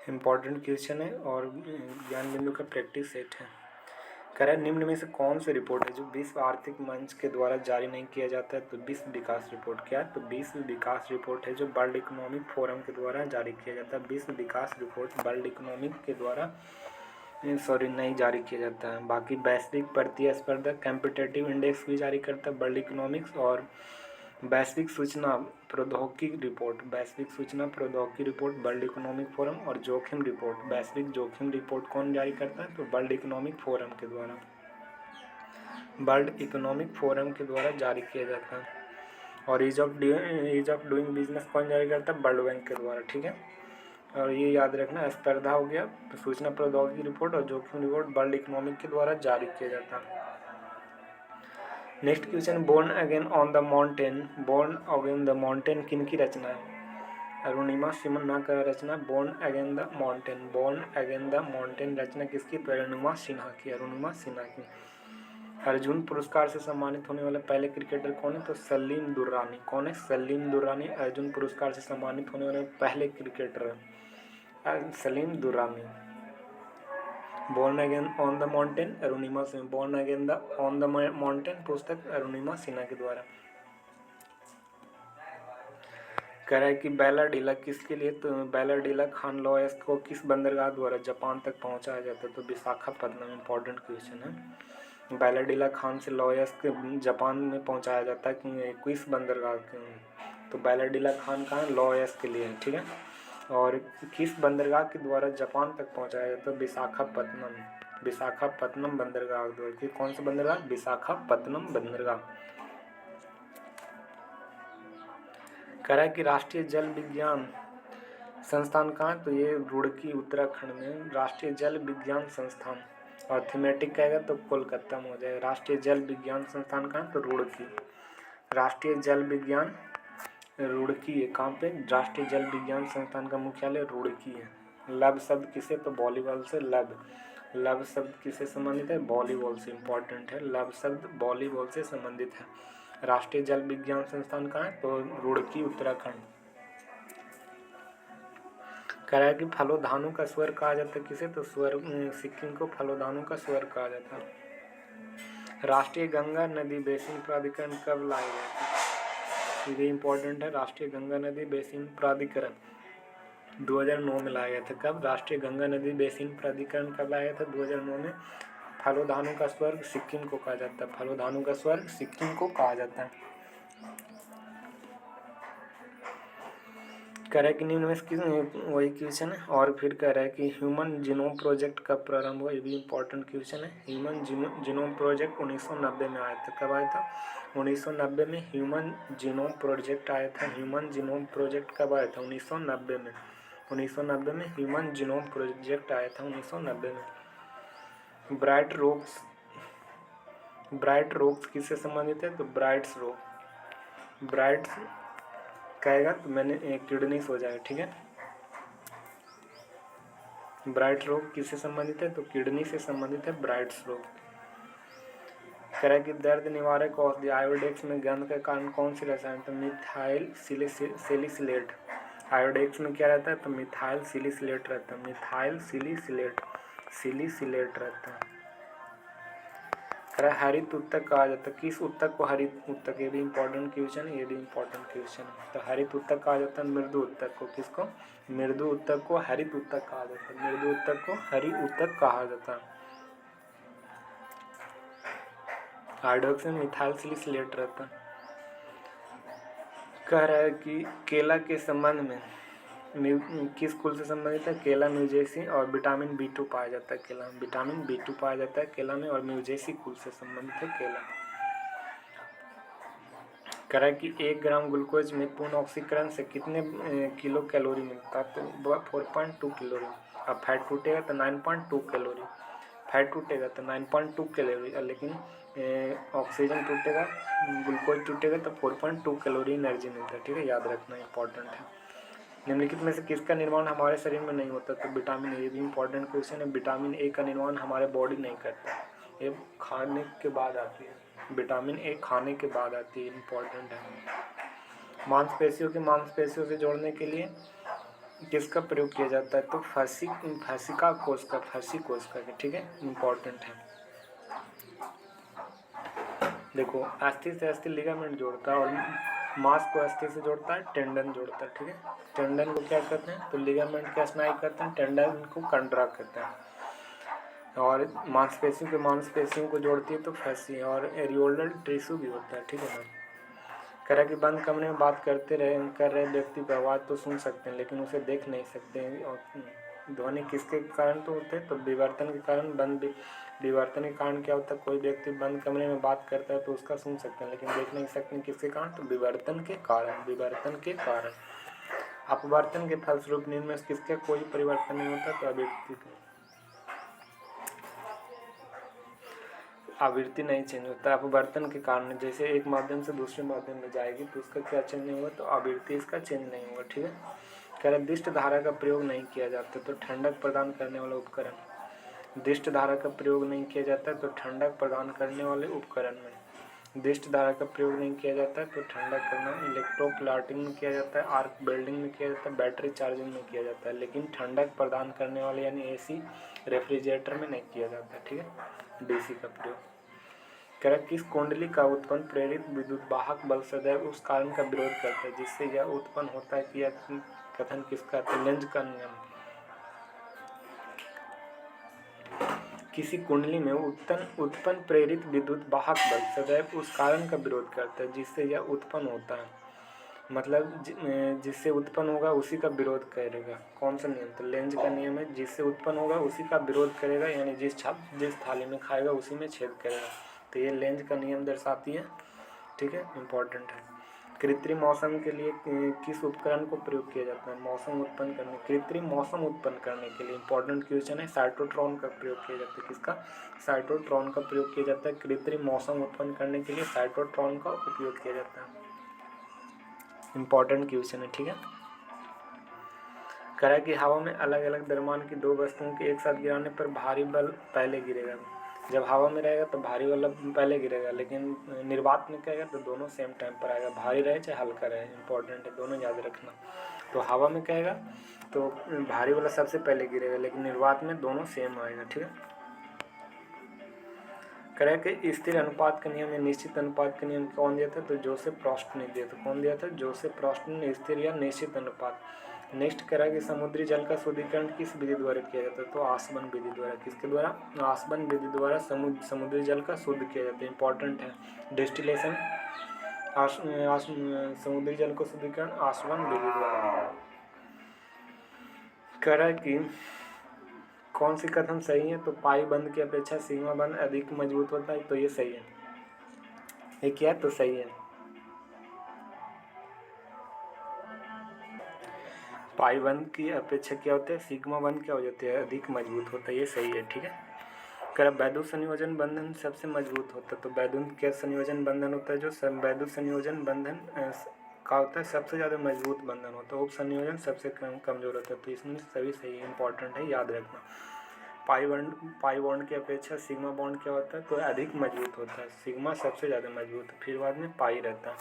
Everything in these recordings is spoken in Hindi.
इम्पॉर्टेंट क्वेश्चन है और ज्ञान बिंदु का प्रैक्टिस सेट है। कह रहा है निम्न में से कौन सी रिपोर्ट है जो विश्व आर्थिक मंच के द्वारा जारी नहीं किया जाता है? तो विश्व विकास रिपोर्ट। क्या है? तो विश्व विकास रिपोर्ट है जो वर्ल्ड इकोनॉमिक फोरम के द्वारा जारी किया जाता है। विश्व विकास रिपोर्ट वर्ल्ड इकोनॉमिक के द्वारा नहीं जारी किया जाता है। बाकी वैश्विक प्रतिस्पर्धा कॉम्पिटिटिव इंडेक्स भी जारी करता है वर्ल्ड इकोनॉमिक्स, और वैश्विक सूचना प्रौद्योगिकी रिपोर्ट वर्ल्ड इकोनॉमिक फोरम, और जोखिम रिपोर्ट वैश्विक जोखिम रिपोर्ट कौन जारी करता है? तो वर्ल्ड इकोनॉमिक फोरम के द्वारा जारी किया जाता है। और ईज ऑफ डूइंग बिजनेस कौन जारी करता है? वर्ल्ड बैंक के द्वारा। ठीक है, और ये याद रखना, स्पर्धा हो गया, सूचना प्रौद्योगिकी रिपोर्ट और जोखिम रिपोर्ट वर्ल्ड इकोनॉमिक के द्वारा जारी किया जाता है। Next question, born again on the mountain किन की रचना है? अरुणिमा सिन्हा का रचना बोर्न अगेन द माउंटेन रचना किसकी? तो अरुणिमा सिन्हा की। अर्जुन पुरस्कार से सम्मानित होने वाले पहले क्रिकेटर कौन है? तो सलीम दुर्रानी। कौन है? सलीम दुर्रानी अर्जुन पुरस्कार से सम्मानित होने वाले पहले क्रिकेटर है Salim Durrani. Born again on the mountain Arunima Sinha, born again on the mountain पुस्तक अरुणिमा सिन्हा के द्वारा। कह रहा है कि बैलाडीला किसके लिए? तो बैलाडीला खान लॉयस को किस बंदरगाह द्वारा जापान तक पहुंचाया जाता है? तो विशाखापत्तनम। इंपॉर्टेंट क्वेश्चन है। बैलाडीला खान से लॉयस के जापान में पहुंचाया जाता है कि किस बंदरगाह के? तो बैलाडीला खान कहाँ? लॉयस के लिए। ठीक है, और किस बंदरगाह के द्वारा जापान तक पहुंचाया जाता है? विशाखापत्तनम बंदरगाह द्वारा। कौन सा बंदरगाह? विशाखापत्तनम बंदरगाह। कह रहा है कि राष्ट्रीय जल विज्ञान संस्थान कहाँ है? तो ये रुड़की उत्तराखंड में राष्ट्रीय जल विज्ञान संस्थान, और थीमेटिक कहेगा तो कोलकाता में हो जाएगा। राष्ट्रीय जल विज्ञान संस्थान कहाँ है? तो रुड़की। राष्ट्रीय जल विज्ञान रुड़की है। कहाँ पे? राष्ट्रीय जल विज्ञान संस्थान का मुख्यालय रुड़की है। लब शब्द किसे? तो वॉलीबॉल से। लब शब्द किससे संबंधित है? वॉलीबॉल से। इंपॉर्टेंट है, लब शब्द वॉलीबॉल से संबंधित है। राष्ट्रीय जल विज्ञान संस्थान कहाँ है? तो रुड़की उत्तराखंड। कह रहा है कि फलोधानु का स्वर कहा जाता है किसे? तो स्वर सिक्किम को फलोधानु का स्वर कहा जाता है। राष्ट्रीय गंगा नदी बेसिन प्राधिकरण कब लाया गया था? ये इंपॉर्टेंट है। राष्ट्रीय गंगा नदी बेसिन प्राधिकरण 2009 में लाया गया था। कब? राष्ट्रीय गंगा नदी बेसिन प्राधिकरण कब लाया था? 2009 में। फलोधानु का स्वर्ग सिक्किम को कहा जाता है। फलोधानु का स्वर्ग सिक्किम को कहा जाता है। कह रहा है कि निम्न में वही क्वेश्चन है, और फिर कह रहा है कि ह्यूमन जीनोम प्रोजेक्ट कब प्रारंभ हुआ? ये भी इंपॉर्टेंट क्वेश्चन है। ह्यूमन जीनोम प्रोजेक्ट 1990 में आया था। कब आया था? 1990 में ह्यूमन जीनोम प्रोजेक्ट आया था। ह्यूमन जीनोम प्रोजेक्ट कब आया था? 1990 में। 1990 में ह्यूमन जीनोम प्रोजेक्ट आया था। 1990 में। ब्राइट रोग्स किससे संबंधित है? तो ब्राइट्स कहेगा तो मैंने किडनी हो जाएगा। ठीक है, ब्राइट रोग किससे संबंधित है? तो किडनी से संबंधित है ब्राइट्स रोग। कह रहा है कि दर्द निवारक औषधि आयोडेक्स में गंध का कारण कौन सी रसायन? तो मिथाइल सिलिसिलेट। आयोडेक्स में क्या रहता है? तो मिथाइल सिलिसिलेट रहता है। मिथाइल सिलिसिलेट रहता है। कह रहा है हरित उत्तक कहा जाता है किस उत्तक को? हरित उत्तक। ये भी इंपॉर्टेंट क्वेश्चन है। तो हरित उत्तक कहा जाता है मृदु उत्तक को। किसको? मृदु उत्तक को हरित उत्तक कहा जाता है। मृदु उत्तक को हरित उत्तक कहा जाता है। आयोडेक्स में मिथाइल सिलिसिलेट रहता है। कह रहा है कि केला के संबंध में किस कुल से संबंधित है? केला म्यूजेसी, और विटामिन B2 पाया जाता है केला में। विटामिन B2 पाया जाता है केला में, और म्यूजेसी कुल से संबंधित है केला। कह रहा है कि 1 ग्राम ग्लूकोज में पूर्ण ऑक्सीकरण से कितने किलो कैलोरी मिलता है? तो 4.2 कैलोरी। अब फैट टूटेगा तो 9.2 कैलोरी। फैट टूटेगा तो 9.2 कैलोरी, लेकिन ऑक्सीजन टूटेगा, ग्लूकोज टूटेगा तो 4.2 कैलोरी एनर्जी मिलता है। ठीक है, याद रखना इंपॉर्टेंट है। निम्नलिखित में से किसका निर्माण हमारे शरीर में नहीं होता? तो विटामिन ए। भी इंपॉर्टेंट क्वेश्चन है। विटामिन ए का निर्माण हमारे बॉडी नहीं करता, ये खाने के बाद आती है। विटामिन ए खाने के बाद आती है। इंपॉर्टेंट है। मांसपेशियों से जोड़ने के लिए किसका प्रयोग किया जाता है? तो फैसिका कोस्का, फैसिकोस्का का, ठीक है, इम्पोर्टेंट है। देखो, अस्थि से अस्थि लिगामेंट जोड़ता है, और मांस को अस्थि से जोड़ता है टेंडन जोड़ता है, ठीक है। टेंडन को क्या कहते हैं? तो लिगामेंट क्या स्नायु कहते हैं, टेंडन को कंडरा कहते हैं। और मांसपेशियों को जोड़ती है तो फैसी, और एरियोलर टिश्यू भी होता है, ठीक है ना। कह रहा है कि बंद कमरे में बात कर रहे व्यक्ति को आवाज़ तो सुन सकते हैं लेकिन उसे देख नहीं सकते हैं। और ध्वनि किसके कारण तो होते हैं? तो विवर्तन के कारण। विवर्तन के कारण क्या होता है? कोई व्यक्ति बंद कमरे में बात करता है तो उसका सुन सकते हैं लेकिन देख नहीं सकते हैं। किसके कारण? तो विवर्तन के कारण। अपवर्तन के फलस्वरूप नींद में किसके कोई परिवर्तन नहीं होता? तो आवृत्ति नहीं चेंज होता। अपवर्तन के कारण, जैसे एक माध्यम से दूसरे माध्यम में जाएगी तो उसका क्या चेंज नहीं होगा? तो आवृत्ति इसका चेंज नहीं होगा, ठीक है। कह रहे दिष्ट धारा का प्रयोग नहीं किया जाता तो ठंडक प्रदान करने वाला उपकरण। दिष्ट धारा का प्रयोग नहीं किया जाता तो ठंडक प्रदान करने वाले उपकरण में दिष्ट धारा का प्रयोग नहीं किया जाता है तो ठंडक करना इलेक्ट्रोप्लाटिंग में किया जाता है, आर्क वेल्डिंग में किया जाता है, बैटरी चार्जिंग में किया जाता है, लेकिन ठंडक प्रदान करने वाले यानी एसी रेफ्रिजरेटर में नहीं किया जाता, ठीक है, डीसी का प्रयोग। कह रहा किस कुंडली का उत्पन्न प्रेरित विद्युत वाहक बल सदैव उस कारण का विरोध करता है जिससे यह उत्पन्न होता है कि यह कथन किसका? तो लेंज का नियम। किसी कुंडली में उत्पन्न प्रेरित विद्युत वाहक बल सदैव उस कारण का विरोध करता है जिससे यह उत्पन्न होता है, मतलब जिससे उत्पन्न होगा उसी का विरोध करेगा। कौन सा नियम? तो लेंज का नियम है। जिससे उत्पन्न होगा उसी का विरोध करेगा, यानी जिस थाली में खाएगा उसी में छेद करेगा। तो ये लेंज का नियम दर्शाती है, ठीक है, इम्पोर्टेंट है। कृत्रिम मौसम के लिए किस उपकरण को प्रयोग किया जाता है? कृत्रिम मौसम उत्पन्न करने के लिए इम्पोर्टेंट क्वेश्चन है। साइटोट्रॉन का प्रयोग किया जाता है। किसका? साइटोट्रॉन का प्रयोग किया जाता है। कृत्रिम मौसम उत्पन्न करने के लिए साइटोट्रॉन का उपयोग किया जाता है। इम्पोर्टेंट क्वेश्चन है, ठीक है। कह रहा है कि हवा में अलग अलग द्रव्यमान की दो वस्तुओं के एक साथ गिराने पर भारी बल पहले गिरेगा। जब हवा में रहेगा तो भारी बल पहले गिरेगा, लेकिन निर्वात में कहेगा तो दोनों सेम टाइम पर आएगा, भारी रहे चाहे हल्का रहे। इंपॉर्टेंट है, दोनों याद रखना। तो हवा में कहेगा तो भारी वाला सबसे पहले गिरेगा, लेकिन निर्वात में दोनों सेम आएगा, ठीक है। कह रहा है कि स्थिर अनुपात का नियम या निश्चित अनुपात का नियम कौन दिया था? तो जोसेफ प्रॉस्ट ने दिया था। कौन दिया था? जोसेफ प्रॉस्ट ने स्थिर या निश्चित अनुपात। नेक्स्ट करा कि समुद्री जल का शुद्धिकरण किस विधि द्वारा किया जाता है? तो आसवन विधि द्वारा। किसके द्वारा? आसवन विधि द्वारा समुद्री जल का शुद्ध किया जाता है। इंपॉर्टेंट है, डिस्टिलेशन समुद्री जल को शुद्धिकरण आसवन विधि द्वारा। करा कि कौन सी कथन सही है? तो पाई बंद की अपेक्षा सिग्मा बंद अधिक मजबूत होता है। तो ये सही है। ये क्या है? तो सही है। पाई बंद की अपेक्षा क्या होता है? सिग्मा बंद क्या हो जाती है? अधिक मजबूत होता है। ये सही है, ठीक है। कर वैद्युत संयोजन बंधन सबसे मजबूत होता है। तो वैद्युत क्या संयोजन बंधन होता है? जो वैद्युत संयोजन बंधन का होता है सबसे ज़्यादा मजबूत बंधन होता है। उप संयोजन सबसे कमजोर होता है। तो इसमें सभी सही इंपॉर्टेंट है, याद रखना। पाई बॉन्ड की अपेक्षा सिग्मा बॉन्ड क्या होता है? तो अधिक मजबूत होता है। सिग्मा सबसे ज़्यादा मजबूत है, फिर बाद में पाई रहता है।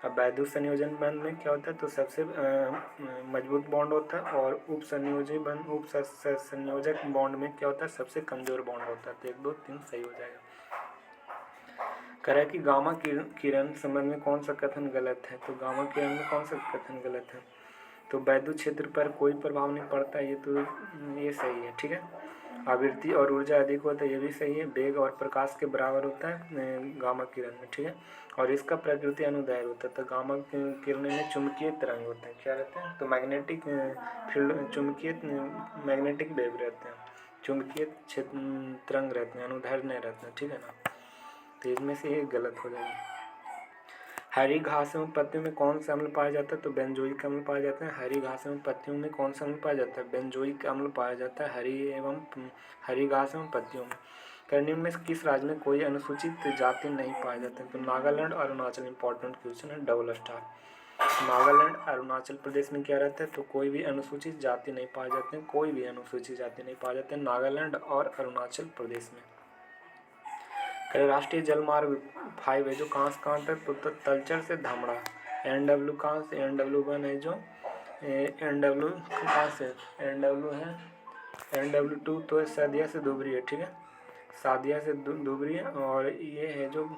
अब वैद्युत संयोजन बंध में क्या होता है? तो सबसे मजबूत बॉन्ड होता है। और उप संयोजक बॉन्ड में क्या होता है? सबसे कमजोर बॉन्ड होता है। तो 1 2 3 सही हो जाएगा। कह रहा है कि गामा किरण संबंध में कौन सा कथन गलत है? तो गामा किरण में कौन सा कथन गलत है? तो वैद्युत क्षेत्र पर कोई प्रभाव नहीं पड़ता है। ये सही है, ठीक है। आवृत्ति और ऊर्जा अधिक होता है, ये भी सही है। वेग और प्रकाश के बराबर होता है गामा किरण में, ठीक है। और इसका प्रकृति अनुदैर्घ्य होता है। तो गामा किरणें में चुंबकीय तरंग होते हैं। क्या रहते हैं? तो मैग्नेटिक फील्ड, चुंबकीय मैग्नेटिक वेव रहते हैं, चुंबकीय तरंग रहते हैं, अनुदैर्घ्य नहीं रहते हैं, ठीक है ना। तो इसमें से ये गलत हो जाएगा। हरी घास एवं पत्तियों में कौन सा अम्ल पाया जाता है? तो बेंजोइक अम्ल पाया जाता है। हरी घास एवं पत्तियों में कौन सा अम्ल पाया जाता है? बेंजोइक अम्ल पाया जाता है हरी घास एवं पत्तियों में। निम्न में किस राज्य में कोई अनुसूचित जाति नहीं पाया जाता है? तो नागालैंड और अरुणाचल। इंपॉर्टेंट क्वेश्चन है, डबल स्टार। नागालैंड अरुणाचल प्रदेश में क्या रहता है? तो कोई भी अनुसूचित जाति नहीं पाए जाते हैं। कोई भी अनुसूचित जाति नहीं पाए जाते हैं नागालैंड और अरुणाचल प्रदेश में। राष्ट्रीय जल मार्ग 5 है जो कहाँ से कहाँ तक? तो तलचर से धामड़ा। NW कहाँ से? NW1 है जो NW कहाँ से, NW है, NW2 तो सादिया से धुबरी है, ठीक है, सादिया से धुबरी है। और ये है जो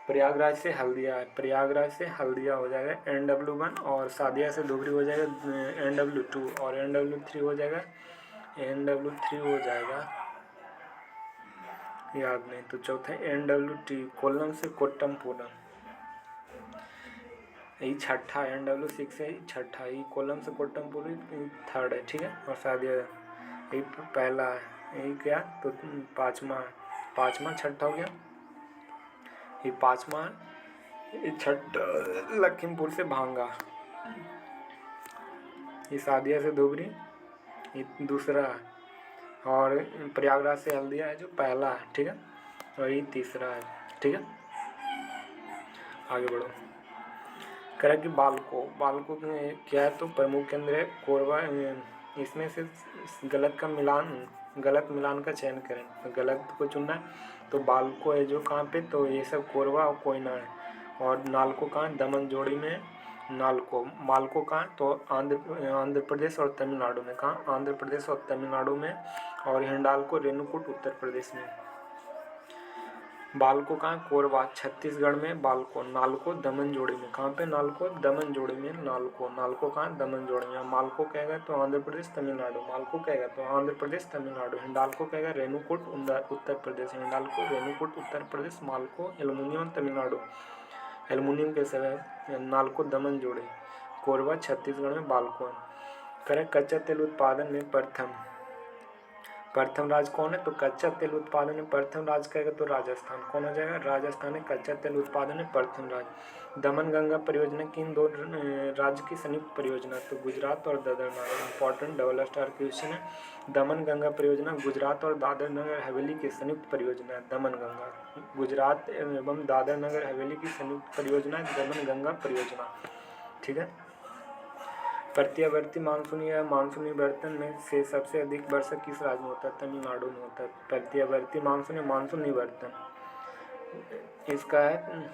प्रयागराज से हल्दिया है, प्रयागराज से हल्दिया हो जाएगा NW1, और सादिया से धुबरी हो जाएगा NW2, और NW3 हो जाएगा, NW3 हो जाएगा याद नहीं तो चौथा NW3 कोल्लम से कोट्टमपुरम, यही छठा NW6 है, छठा ही कोल्लम से कोट्टमपुरम थर्ड है, ठीक है, और सादिया यही पहला है, यही क्या तो पाँचवा छठा हो गया, ये पाँचवा है, ये छठा लखीमपुर से भांगा, ये सादिया से धुबरी ये दूसरा है, और प्रयागराज से हल्दिया है जो पहला है, ठीक है, और ये तीसरा है, ठीक है। आगे बढ़ो। कह रहा है कि बालको में क्या है तो प्रमुख केंद्र है कोरबा, इसमें से गलत मिलान का चयन करें, तो गलत को चुनना है। तो बालको है जो कहाँ पे, तो ये सब कोरबा और कोयना है, और नालको कहाँ है, दमन जोड़ी में नालको। मालको कहाँ, तो आंध्र प्रदेश और तमिलनाडु में, कहाँ आंध्र प्रदेश और तमिलनाडु में, और हिंडाल्को रेणुकूट उत्तर प्रदेश में। बालको कहाँ, कोरबा छत्तीसगढ़ में, बालको। नालको दमन जोड़ी में, कहाँ पे, नालको दमन जोड़ी में नालको कहाँ, दमन जोड़ी में। मालको कहेगा तो आंध्र प्रदेश तमिलनाडु, मालको कहेगा तो आंध्र प्रदेश तमिलनाडु। हिंडाल्को कहेगा रेणुकूट उत्तर प्रदेश, हिंडाल्को रेणुकूट उत्तर प्रदेश। मालको एल्युमिनियम तमिलनाडु, एल्युमिनियम के समय नालको दमन जोड़ी। कोरबा छत्तीसगढ़ में, बालको। करें कच्चा तेल उत्पादन में प्रथम राज्य कौन है, तो कच्चा तेल उत्पादन में प्रथम राज्य कहेगा तो राजस्थान। कौन हो जाएगा, राजस्थान है कच्चा तेल उत्पादन में प्रथम राज्य। दमन गंगा परियोजना किन दो राज्य की संयुक्त परियोजना, तो गुजरात और दादर नगर। इंपॉर्टेंट डबल स्टार क्वेश्चन है। दमन गंगा परियोजना गुजरात और दादर नगर हवेली की संयुक्त परियोजना है। दमन गंगा गुजरात एवं दादर नगर हवेली की संयुक्त परियोजना है दमन गंगा परियोजना, ठीक है। प्रत्यावर्ती मानसूनी या मानसूनी वर्तन में से सबसे अधिक वर्षा किस राज्य में होता है, तमिलनाडु में होता है। प्रत्यावर्ती मानसून या मानसूनी वर्तन इसका है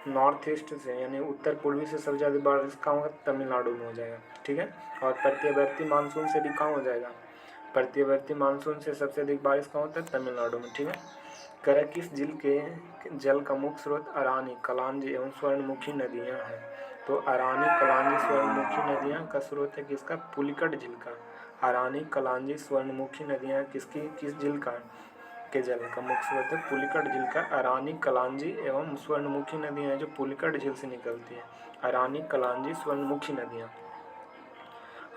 नॉर्थ ईस्ट से, यानी उत्तर पूर्वी से सबसे ज़्यादा बारिश कहाँ होगा, तमिलनाडु में हो जाएगा, ठीक है। और प्रत्यावर्ती मानसून से भी कहाँ हो जाएगा, प्रत्यावर्ती मानसून से सबसे अधिक बारिश कहाँ होता है, तमिलनाडु में, ठीक है। करा किस झील के जल का मुख्य स्रोत अरानी, कलांजी एवं स्वर्णमुखी नदियां हैं, तो अरानी, कलांजी, स्वर्णमुखी नदियां का स्रोत है किसका, पुलिकट झील का। अरानी, कलांजी, स्वर्णमुखी नदियां किस झील का के जल का मुख्य स्रोत है, पुलिकट झील का। अरानी, कलांजी एवं स्वर्णमुखी नदियां जो पुलिकट झील से निकलती है। अरानी, कलांजी, स्वर्णमुखी नदियां।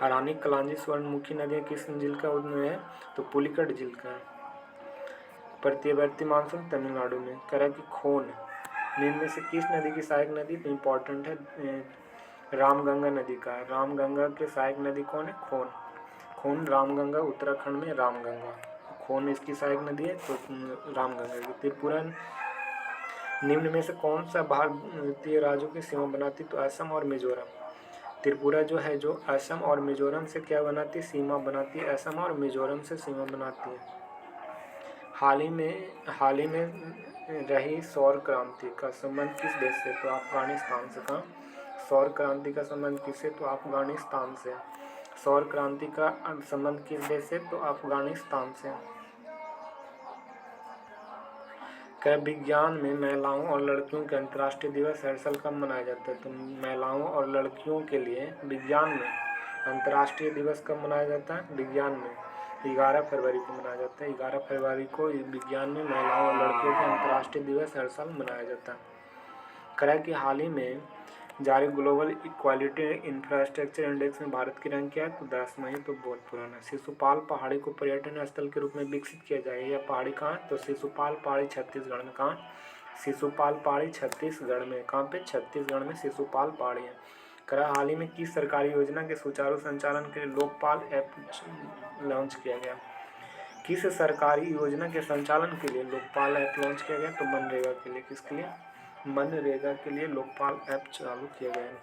अरानी, कलांजी, स्वर्णमुखी नदियां किस झील का उद्गम है, तो पुलिकट झील का। प्रत्यावर्ती मानसून तमिलनाडु में। करा कि खोन निम्न में से किस नदी की सहायक नदी, तो इम्पोर्टेंट है रामगंगा नदी का। रामगंगा के सहायक नदी कौन है, खोन रामगंगा, उत्तराखंड में रामगंगा, खोन इसकी सहायक नदी है तो रामगंगा की। त्रिपुरा निम्न में से कौन सा भारतीय राज्यों की सीमा बनाती, तो असम और मिजोरम। त्रिपुरा जो है जो असम और मिजोरम से क्या बनाती है, सीमा बनाती है, असम और मिजोरम से सीमा बनाती है। हाल ही में रही सौर क्रांति का संबंध किस देश से, तो अफगानिस्तान से। कहाँ सौर क्रांति का संबंध किससे, तो अफगानिस्तान से। सौर क्रांति का संबंध किस देश से, तो अफगानिस्तान से। क्या विज्ञान में महिलाओं और लड़कियों के अंतर्राष्ट्रीय दिवस हर साल कब मनाया जाता है, तो महिलाओं और लड़कियों के लिए विज्ञान में अंतर्राष्ट्रीय दिवस कब मनाया जाता है, विज्ञान में 11 फरवरी को मनाया जाता है। 11 फरवरी को विज्ञान में महिलाओं और लड़कियों के अंतर्राष्ट्रीय दिवस हर साल मनाया जाता है। करा कि हाल ही में जारी ग्लोबल इक्वालिटी इंफ्रास्ट्रक्चर इंडेक्स में भारत की रैंक क्या है, तो 10वां है, तो बहुत पुराना। शिशुपाल पहाड़ी को पर्यटन स्थल के रूप में विकसित किया जाएगा। यह पहाड़ी कहाँ है, तो शिशुपाल पहाड़ी छत्तीसगढ़ में। कहाँ, शिशुपाल पहाड़ी छत्तीसगढ़ में। कहाँ पे, छत्तीसगढ़ में शिशुपाल पहाड़ी है। करा हाल ही में किस सरकारी योजना के सुचारू संचालन के लिए लोकपाल ऐप लॉन्च किया गया। किस सरकारी योजना के संचालन के लिए लोकपाल ऐप लॉन्च किया गया, तो मनरेगा के लिए। किसके लिए, मनरेगा के लिए लोकपाल ऐप चालू किया गया है।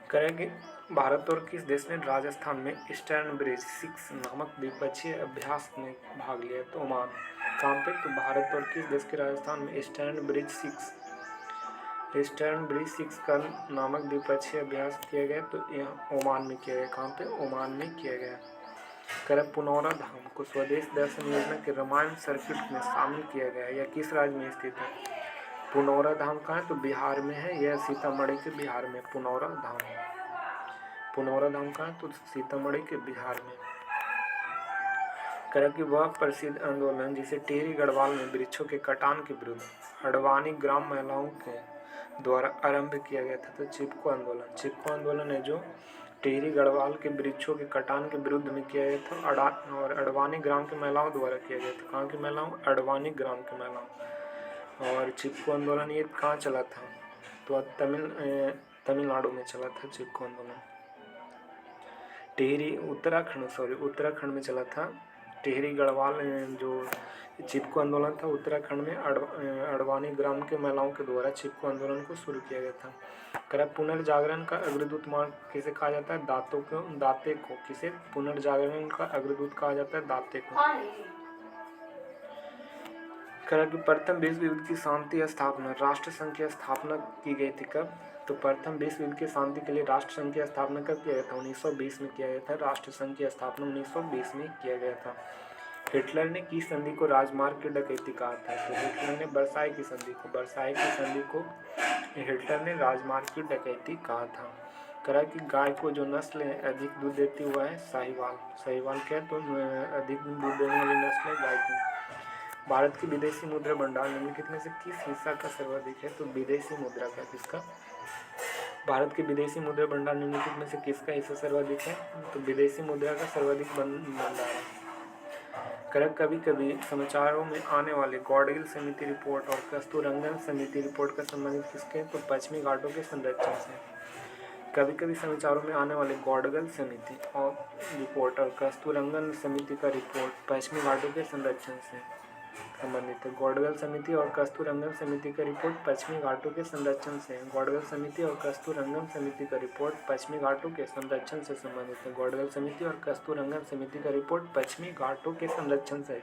करेंगे भारत और किस देश ने राजस्थान में ईस्टर्न ब्रिज 6 नामक द्विपक्षीय अभ्यास में भाग लिया, तो ओमान। कहाँ पे, तो भारत और किस देश के राजस्थान में ईस्टर्न ब्रिज 6 ईस्टर्न ब्रिज 6 का नामक द्विपक्षीय अभ्यास किया गया, तो यह ओमान में किया गया। कहाँ पे? ओमान में किया गया। करब पुनौरा धाम को स्वदेश दर्शन योजना के रामायण सर्किट में शामिल किया गया। यह किस राज्य में स्थित है? पुनौरा धाम कहाँ है? तो बिहार में है। यह सीतामढ़ी के बिहार में पुनौरा धाम। पुनौरा धाम कहाँ है? तो सीतामढ़ी के बिहार में। कह कि वह प्रसिद्ध आंदोलन जिसे टिहरी गढ़वाल में वृक्षों के कटान के विरुद्ध अडवाणी ग्राम महिलाओं के द्वारा आरंभ किया गया था, तो चिपको आंदोलन। चिपको आंदोलन है जो टिहरी गढ़वाल के वृक्षों के कटान के विरुद्ध में किया गया था और अडवाणी ग्राम की महिलाओं द्वारा किया गया था। कहाँ की महिलाओं? अडवाणी ग्राम की महिलाओं। और चिपको आंदोलन ये कहाँ चला था? तो तमिलनाडु में चला था चिपको आंदोलन। टिहरी उत्तराखंड में चला था। टिहरी गढ़वाल जो चिपको आंदोलन था उत्तराखंड में अडवाणी ग्राम के महिलाओं के द्वारा चिपको आंदोलन को शुरू किया गया था। पुनर्जागरण का अग्रदूत किसे कहा जाता है? दाते को। किसे पुनर्जागरण का अग्रदूत कहा जाता है? दाते को। कि प्रथम विश्व युद्ध की शांति स्थापना राष्ट्र संघ की स्थापना की गई थी कब? तो प्रथम विश्व युद्ध की शांति के लिए राष्ट्र संघ की स्थापना कब किया गया था? 1920 में किया गया था। राष्ट्र संघ की स्थापना 1920 में किया गया था। हिटलर ने किस संधि को राजमार्ग की डकैती कहा था? तो हिटलर ने वर्साई की संधि को हिटलर ने राजमार्ग की डकैती कहा था। कि गाय को जो नस्ल अधिक दूध देती हुआ है साहिवाल। साहिवाल क्या है? तो अधिक दूध देने वाली नस्ल है गाय की। भारत की विदेशी मुद्रा भंडार निम्नलिखित में से किस हिस्सा का सर्वाधिक है? तो विदेशी मुद्रा का। किसका? भारत के विदेशी मुद्रा भंडार निम्नलिखित में से किसका हिस्सा सर्वाधिक है? तो विदेशी मुद्रा का सर्वाधिक भंडार है। कभी कभी समाचारों में आने वाले गॉडगिल समिति रिपोर्ट और कस्तूररंगन समिति रिपोर्ट का संबंधित किसके? तो पश्चिमी घाटों के संरक्षण से। कभी कभी समाचारों में आने वाले गॉडगिल समिति और रिपोर्ट और कस्तूररंगन समिति का रिपोर्ट पश्चिमी घाटों के संरक्षण से संबंधित है। गॉडगिल समिति और कस्तूररंगन समिति का रिपोर्ट पश्चिमी घाटों के संरक्षण से। गॉडगिल समिति और कस्तूररंगन समिति का रिपोर्ट पश्चिमी घाटों के संरक्षण से संबंधित है। गॉडगिल समिति और कस्तूररंगन समिति का रिपोर्ट पश्चिमी घाटों के संरक्षण से।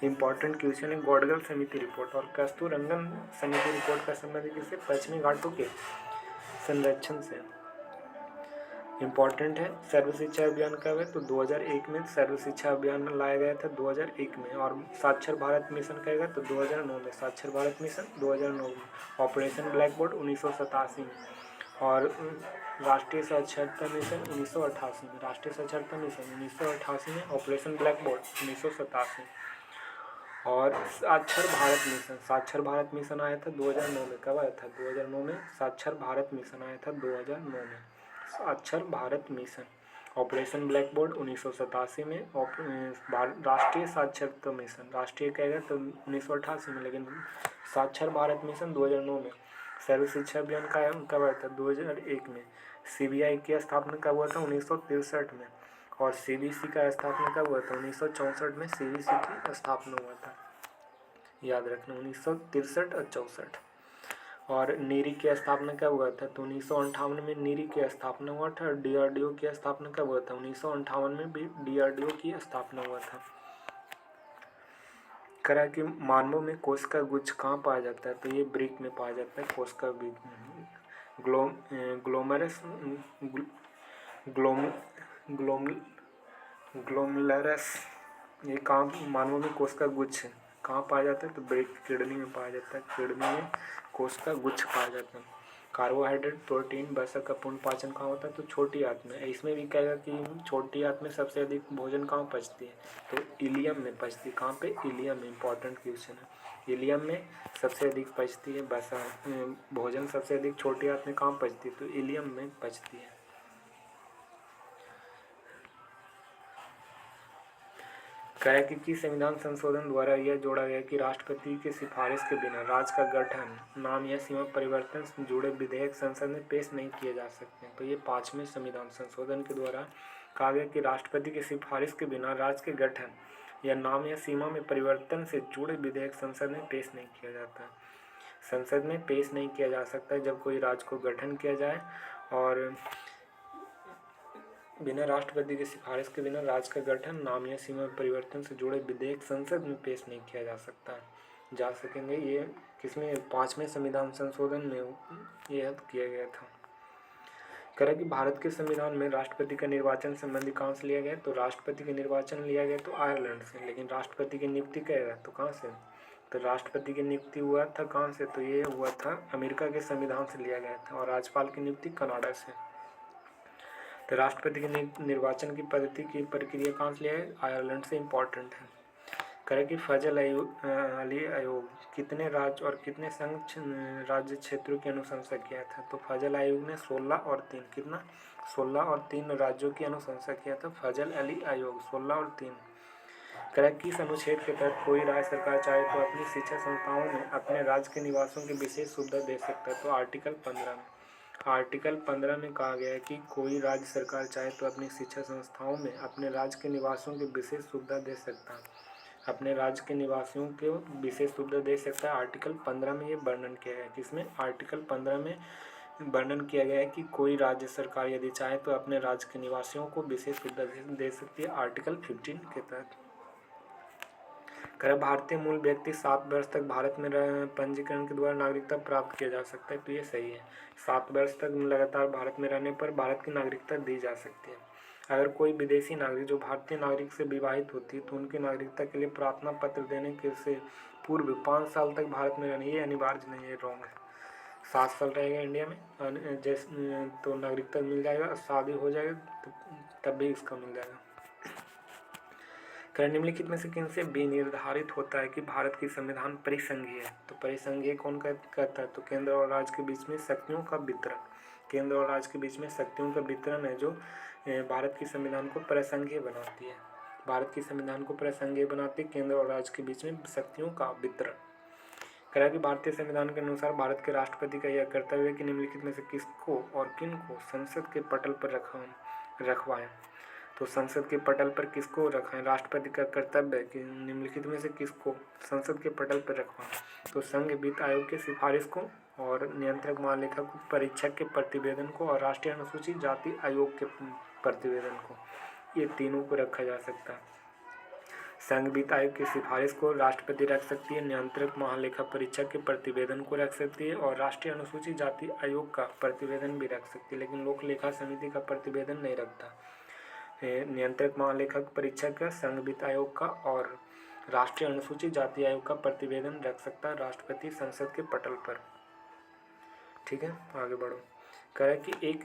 इंपॉर्टेंट क्वेश्चन है। गॉडगिल समिति रिपोर्ट और कस्तूररंगन समिति रिपोर्ट का संबंध किससे? पश्चिमी घाटों के संरक्षण से। इम्पॉर्टेंट है। सर्व शिक्षा अभियान कब है? तो 2001 में सर्व शिक्षा अभियान लाया गया था 2001 में। और साक्षर भारत मिशन कब है? तो 2009 में। साक्षर भारत मिशन 2009 में। ऑपरेशन ब्लैक बोर्ड 1987 में। और राष्ट्रीय साक्षरता मिशन 1988 में। राष्ट्रीय साक्षरता मिशन 1988 में। Operation black board 1987। और साक्षर भारत मिशन आया था 2009 में। कब आया था? 2009 में। साक्षर भारत मिशन आया था 2009 में। साक्षर Bharat mission. Operation black board 1987 में। राष्ट्रीय साक्षरता मिशन राष्ट्रीय कहेगा तो 1988 में, लेकिन साक्षर भारत मिशन 2009 में। सर्व शिक्षा अभियान का कब आया था? 2001 में। सीबीआई की स्थापना कब हुआ था? 1963 में। और सीबीसी का स्थापना कब हुआ था? 1964 में सीबीसी की स्थापना हुआ था। याद रखना 1963 और 64। और नीरी की स्थापना कब हुआ था? तो 1958 में नीरी की स्थापना हुआ था। डीआरडीओ की स्थापना कब हुआ था? 1958 में भी डीआरडीओ की स्थापना हुआ था। करा कि मानवों में कोशिका गुच्छ कहाँ पाया जाता है? तो ये ब्रिक में पाया जाता है। कोशिका ग्लोमेरुलस ये कहाँ मानवों में कोशिका गुच्छ कहाँ पाया जाता है? तो ब्रिक किडनी में पाया जाता है। किडनी में कोशिका गुच्छ पाया जाता है। कार्बोहाइड्रेट, प्रोटीन, वसा का पूर्ण पाचन कहाँ होता है? तो छोटी आंत में। इसमें भी कहेगा कि छोटी आंत में सबसे अधिक भोजन कहाँ पचती है? तो इलियम में पचती है। कहाँ पे? इलियम में। इंपॉर्टेंट क्वेश्चन है। इलियम में सबसे अधिक पचती है वसा। भोजन सबसे अधिक छोटी आंत में कहाँ पचती है? तो इलियम में पचती है। कहा कि संविधान संशोधन द्वारा यह जोड़ा गया कि राष्ट्रपति की सिफारिश के बिना राज्य का गठन, नाम या सीमा परिवर्तन से जुड़े विधेयक संसद में पेश नहीं किए जा सकते। तो ये 5वें संविधान संशोधन के द्वारा कहा गया कि राष्ट्रपति की सिफारिश के बिना राज्य के गठन या नाम या सीमा में परिवर्तन से जुड़े विधेयक संसद में पेश नहीं किया जाता। संसद में पेश नहीं किया जा सकता जब कोई राज्य को गठन किया जाए और बिना राष्ट्रपति की सिफारिश के बिना राज्य का गठन, नाम या सीमा में परिवर्तन से जुड़े विधेयक संसद में पेश नहीं किया जा सकता। जा सकेंगे। ये किसमें 5वें संविधान संशोधन में यह किया गया था। कह रहा कि भारत के संविधान में राष्ट्रपति का निर्वाचन संबंधी कहाँ से लिया गया, तो राष्ट्रपति का निर्वाचन लिया गया तो आयरलैंड से, लेकिन राष्ट्रपति की नियुक्ति क्या तो कहाँ से, तो राष्ट्रपति की नियुक्ति हुआ था कहाँ से, तो ये हुआ था अमेरिका के संविधान से लिया गया था, और राज्यपाल की नियुक्ति कनाडा से। तो राष्ट्रपति के निर्वाचन की पद्धति की प्रक्रिया कहाँ से लिया है, आयरलैंड से, इम्पॉर्टेंट है। करें कि फजल अली आयोग कितने राज्य और कितने संघ राज्य क्षेत्रों की अनुशंसा किया था, तो फजल आयोग ने 16 और 3 कितना 16 और 3 राज्यों की अनुशंसा किया था फजल अली आयोग 16 और 3। करें किस अनुच्छेद के तहत कोई राज्य सरकार चाहे तो अपनी शिक्षा संस्थाओं में अपने राज्य के निवासियों की विशेष सुविधा दे सकता है, तो आर्टिकल 15 में। आर्टिकल 15 में कहा गया है कि कोई राज्य सरकार चाहे तो अपनी शिक्षा संस्थाओं में अपने राज्य के निवासियों की विशेष सुविधा दे सकता है, अपने राज्य के निवासियों को विशेष सुविधा दे सकता है। आर्टिकल 15 में ये वर्णन किया गया है, किसमें, आर्टिकल 15 में वर्णन किया गया है कि कोई राज्य सरकार यदि चाहे तो अपने राज्य के निवासियों को विशेष सुविधा दे सकती है, आर्टिकल 15 के तहत। भारतीय मूल व्यक्ति 7 वर्ष तक भारत में पंजीकरण के द्वारा नागरिकता प्राप्त किया जा सकता है, तो ये सही है। 7 वर्ष तक लगातार भारत में रहने पर भारत की नागरिकता दी जा सकती है। अगर कोई विदेशी नागरिक जो भारतीय नागरिक से विवाहित होती है तो उनकी नागरिकता के लिए प्रार्थना पत्र देने के से पूर्व 5 साल तक भारत में रहना, ये अनिवार्य नहीं है, रॉन्ग है। 7 साल रहेगा इंडिया में जैसे तो नागरिकता मिल जाएगा, शादी हो जाएगा तो तब भी इसका मिल जाएगा। निम्नलिखित में से किन से विनिर्धारित होता है कि भारत की संविधान परिसंघीय है, तो परिसंघीय कौन कहता है, तो केंद्र और राज्य के बीच में शक्तियों का वितरण, केंद्र और राज्य के बीच में शक्तियों का वितरण है जो भारत की संविधान को परिसंघीय बनाती है। भारत की संविधान को परिसंघीय बनाती है केंद्र और राज्य के बीच में शक्तियों का वितरण। कहा कि भारतीय संविधान के अनुसार भारत के राष्ट्रपति का यह कर्तव्य है कि निम्नलिखित में से किसको और किन को संसद के पटल पर रखवाएं, तो संसद के पटल पर किसको रखाएं, राष्ट्रपति का कर्तव्य है कि निम्नलिखित में से किसको संसद के पटल पर रखवाएं, तो संघ वित्त आयोग के सिफारिश को और नियंत्रक महालेखा परीक्षक के प्रतिवेदन को और राष्ट्रीय अनुसूचित जाति आयोग के प्रतिवेदन को, ये तीनों को रखा जा सकता है। संघ वित्त आयोग की सिफारिश को राष्ट्रपति रख सकती है, नियंत्रक महालेखा परीक्षक के प्रतिवेदन को रख सकती है और राष्ट्रीय अनुसूचित जाति आयोग का प्रतिवेदन भी रख सकती है, लेकिन लोक लेखा समिति का प्रतिवेदन नहीं रखता। नियंत्रक महालेखक परीक्षक का, संघ वित्त आयोग का और राष्ट्रीय अनुसूचित जाति आयोग का प्रतिवेदन रख सकता है राष्ट्रपति संसद के पटल पर। ठीक है, आगे बढ़ो। कह रहा है कि एक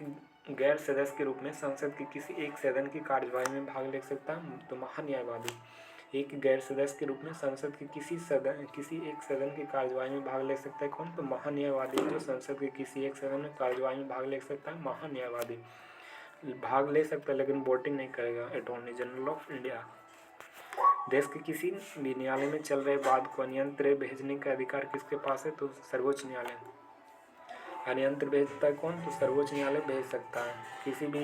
गैर सदस्य के रूप में संसद के किसी एक सदन की कार्यवाही में भाग ले सकता है, तो महान्यायवादी। एक गैर सदस्य के रूप में संसद के किसी एक सदन की कार्यवाही में भाग ले सकता है कौन, तो महान्यायवादी। जो संसद के किसी एक सदन में कार्यवाही में भाग ले सकता है, महान्यायवादी भाग ले सकता है लेकिन वोटिंग नहीं करेगा। Attorney general of India. देश के किसी भी न्यायालय में चल रहे वाद को अन्यत्र भेजने का अधिकार किसके पास है, तो सर्वोच्च न्यायालय। अन्यत्र भेजता है कौन, तो सर्वोच्च न्यायालय भेज सकता है। किसी भी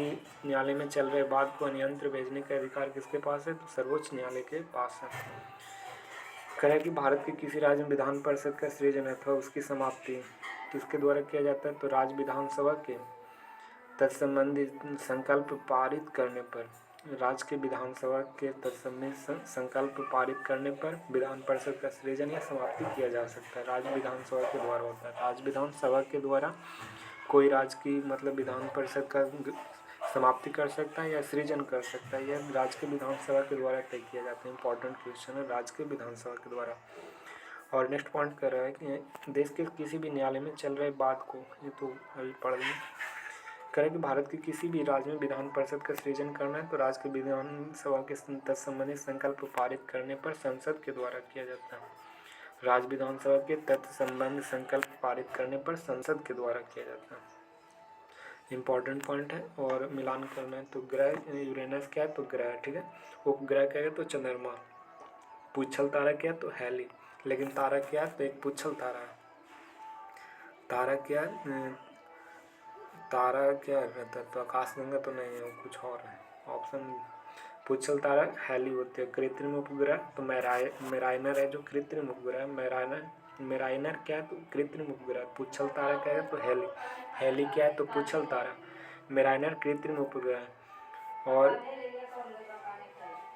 न्यायालय में चल रहे वाद को अन्यत्र भेजने का अधिकार किसके पास है, तो सर्वोच्च न्यायालय के पास है। कहे कि भारत के किसी राज्य में विधान परिषद का सृजन अथवा उसकी समाप्ति किसके द्वारा किया जाता है, तो राज्य विधानसभा के तत्संबंधी संकल्प पारित करने पर, राज्य के विधानसभा के तत्संबंधी संकल्प पारित करने पर विधान परिषद का सृजन या समाप्ति किया जा सकता है। राज्य विधानसभा के द्वारा होता है। राज्य विधानसभा के द्वारा कोई राज्य की मतलब विधान परिषद का समाप्ति कर सकता है या सृजन कर सकता है, यह राज्य के विधानसभा के द्वारा तय किया जाता है। इंपॉर्टेंट क्वेश्चन है, राज्य के विधानसभा के द्वारा। और नेक्स्ट पॉइंट कर रहा है कि देश के किसी भी न्यायालय में चल रहे बात को, ये तो अभी पढ़ लें, करें कि भारत के किसी भी राज्य में विधान परिषद का सृजन करना है तो राज्य के विधानसभा के तत्संबंधी संकल्प पारित करने पर संसद के द्वारा किया जाता है। राज्य विधानसभा के तत्संबंधी संकल्प पारित करने पर संसद के द्वारा किया जाता है। इंपॉर्टेंट पॉइंट है और मिलान करना है। तो ग्रह यूरेनस क्या है, तो ग्रह। ठीक है, उपग्रह क्या है, तो चंद्रमा। पुच्छल तारा क्या है, तो हेली। लेकिन तारा क्या है, तो एक पुच्छल तारा है। तारा क्या है, तारा क्या रहता है, तो आकाशगंगा तो नहीं है, वो कुछ और है। ऑप्शन पुच्छल तारा हेली होती है। कृत्रिम उपग्रह तो मेराइनर है जो कृत्रिम उपग्रह है। मेराइनर क्या है, तो कृत्रिम उपग्रह। पुच्छल तारा क्या है, तो हेली क्या है, तो पुच्छल तारा। मेराइनर कृत्रिम उपग्रह है। और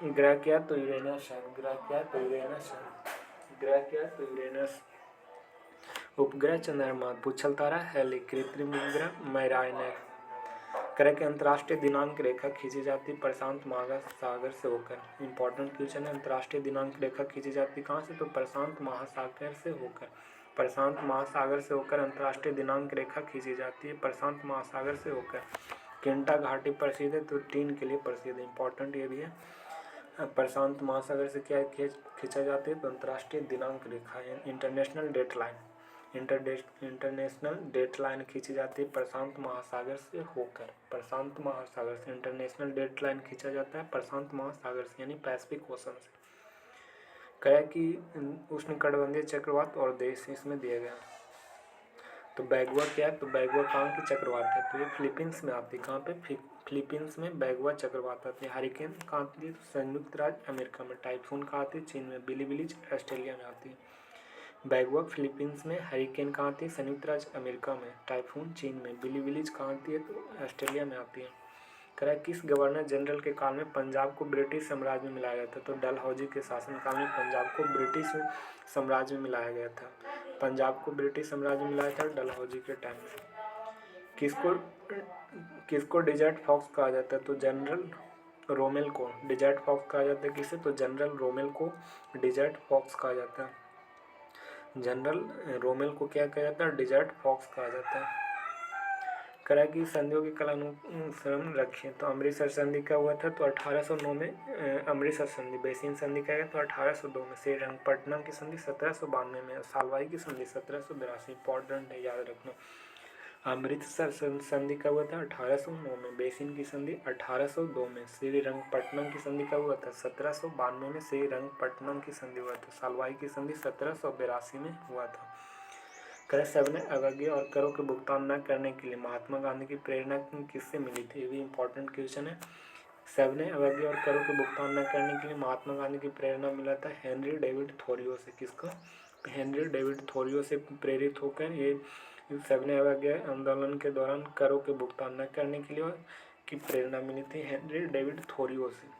ग्रह क्या है, तो यूरेनस है। ग्रह क्या है, तो यूरेनस है। ग्रह क्या है? तो यूरेनस। उपग्रह चंद्रमा, भूछल तारा, हेली, कृत्रिम उपग्रह, मैराइनर। ग्रह की अंतर्राष्ट्रीय दिनांक रेखा खींची जाती प्रशांत महासागर से होकर। इंपॉर्टेंट क्वेश्चन है, अंतर्राष्ट्रीय दिनांक रेखा खींची जाती कहाँ से? तो प्रशांत महासागर से होकर। प्रशांत महासागर से होकर अंतर्राष्ट्रीय दिनांक रेखा खींची जाती है प्रशांत महासागर से होकर। केंटा घाटी प्रसिद्ध है? तो टीन के लिए प्रसिद्ध है। इंपॉर्टेंट ये भी है, प्रशांत महासागर से क्या खींचा जाती है? तो अंतर्राष्ट्रीय दिनांक रेखा है, इंटरनेशनल डेटलाइन। इंटरनेशनल डेटलाइन खींची जाती है प्रशांत महासागर से होकर। प्रशांत महासागर से इंटरनेशनल डेटलाइन खींचा जाता है प्रशांत महासागर से, यानी पैसिफिक ओशन से। कह कि उष्णकटिबंधीय चक्रवात और देश इसमें दिया गया। तो बैगुआ क्या है? तो बैगुआ कहाँ की चक्रवात है? तो ये फिलीपींस में आती है। कहाँ पे? फिलीपींस में बैगुआ चक्रवात आती है। हरिकेन कहाँ आती है? तो संयुक्त राज्य अमेरिका में। टाइफून कहाँ आती है? चीन में। बिलीबिलीज ऑस्ट्रेलिया में आती है। बैगुआ फिलीपींस में, हरिकेन कहाँ आती है? संयुक्त राज्य अमेरिका में। टाइफून चीन में। बिलीबिलीज कहाँ आती है? तो ऑस्ट्रेलिया में आती है। कह किस गवर्नर जनरल के काल में पंजाब को ब्रिटिश साम्राज्य में मिलाया गया था? तो डलहौजी के शासनकाल में पंजाब को ब्रिटिश साम्राज्य में मिलाया गया था। पंजाब को ब्रिटिश साम्राज्य में मिलाया था डलहौजी के टाइम में। किसको डेजर्ट फॉक्स कहा जाता है? तो जनरल रोमेल को डेजर्ट फॉक्स कहा जाता है। किसे? तो जनरल रोमेल को डेजर्ट फॉक्स कहा जाता है। जनरल रोमेल को क्या कहा जाता है? डेजर्ट फॉक्स कहा जाता है। करा की संधियों के कालानुक्रम रखें। तो अमृतसर संधि का हुआ था? तो 1809 में अमृतसर संधि। बेसिन संधि का है? तो 1802 में। श्रीरंगपट्टनम की संधि 1792 में। सालवाई की संधि 1782। इंपॉर्टेंट है, याद रखना। अमृतसर संधि का हुआ था 1809 में। बेसिन की संधि 1802 में। श्रीरंगपट्टनम की संधि का हुआ था 1792 में। श्रीरंगपट्टनम की संधि हुआ था। सालवाई की संधि 1782 में हुआ था। कर सबने अवज्ञा और करों के भुगतान न करने के लिए महात्मा गांधी की प्रेरणा किससे मिली थी? ये भी इंपॉर्टेंट क्वेश्चन है। सबने अवज्ञा और करों के भुगतान न करने के लिए महात्मा गांधी की प्रेरणा मिला था हेनरी डेविड थोरियो से। किसको? हेनरी डेविड थोरियो से प्रेरित होकर ये सबने अवज्ञा आंदोलन के दौरान करों के भुगतान न करने के लिए की प्रेरणा मिली थी हेनरी डेविड थोरियो से।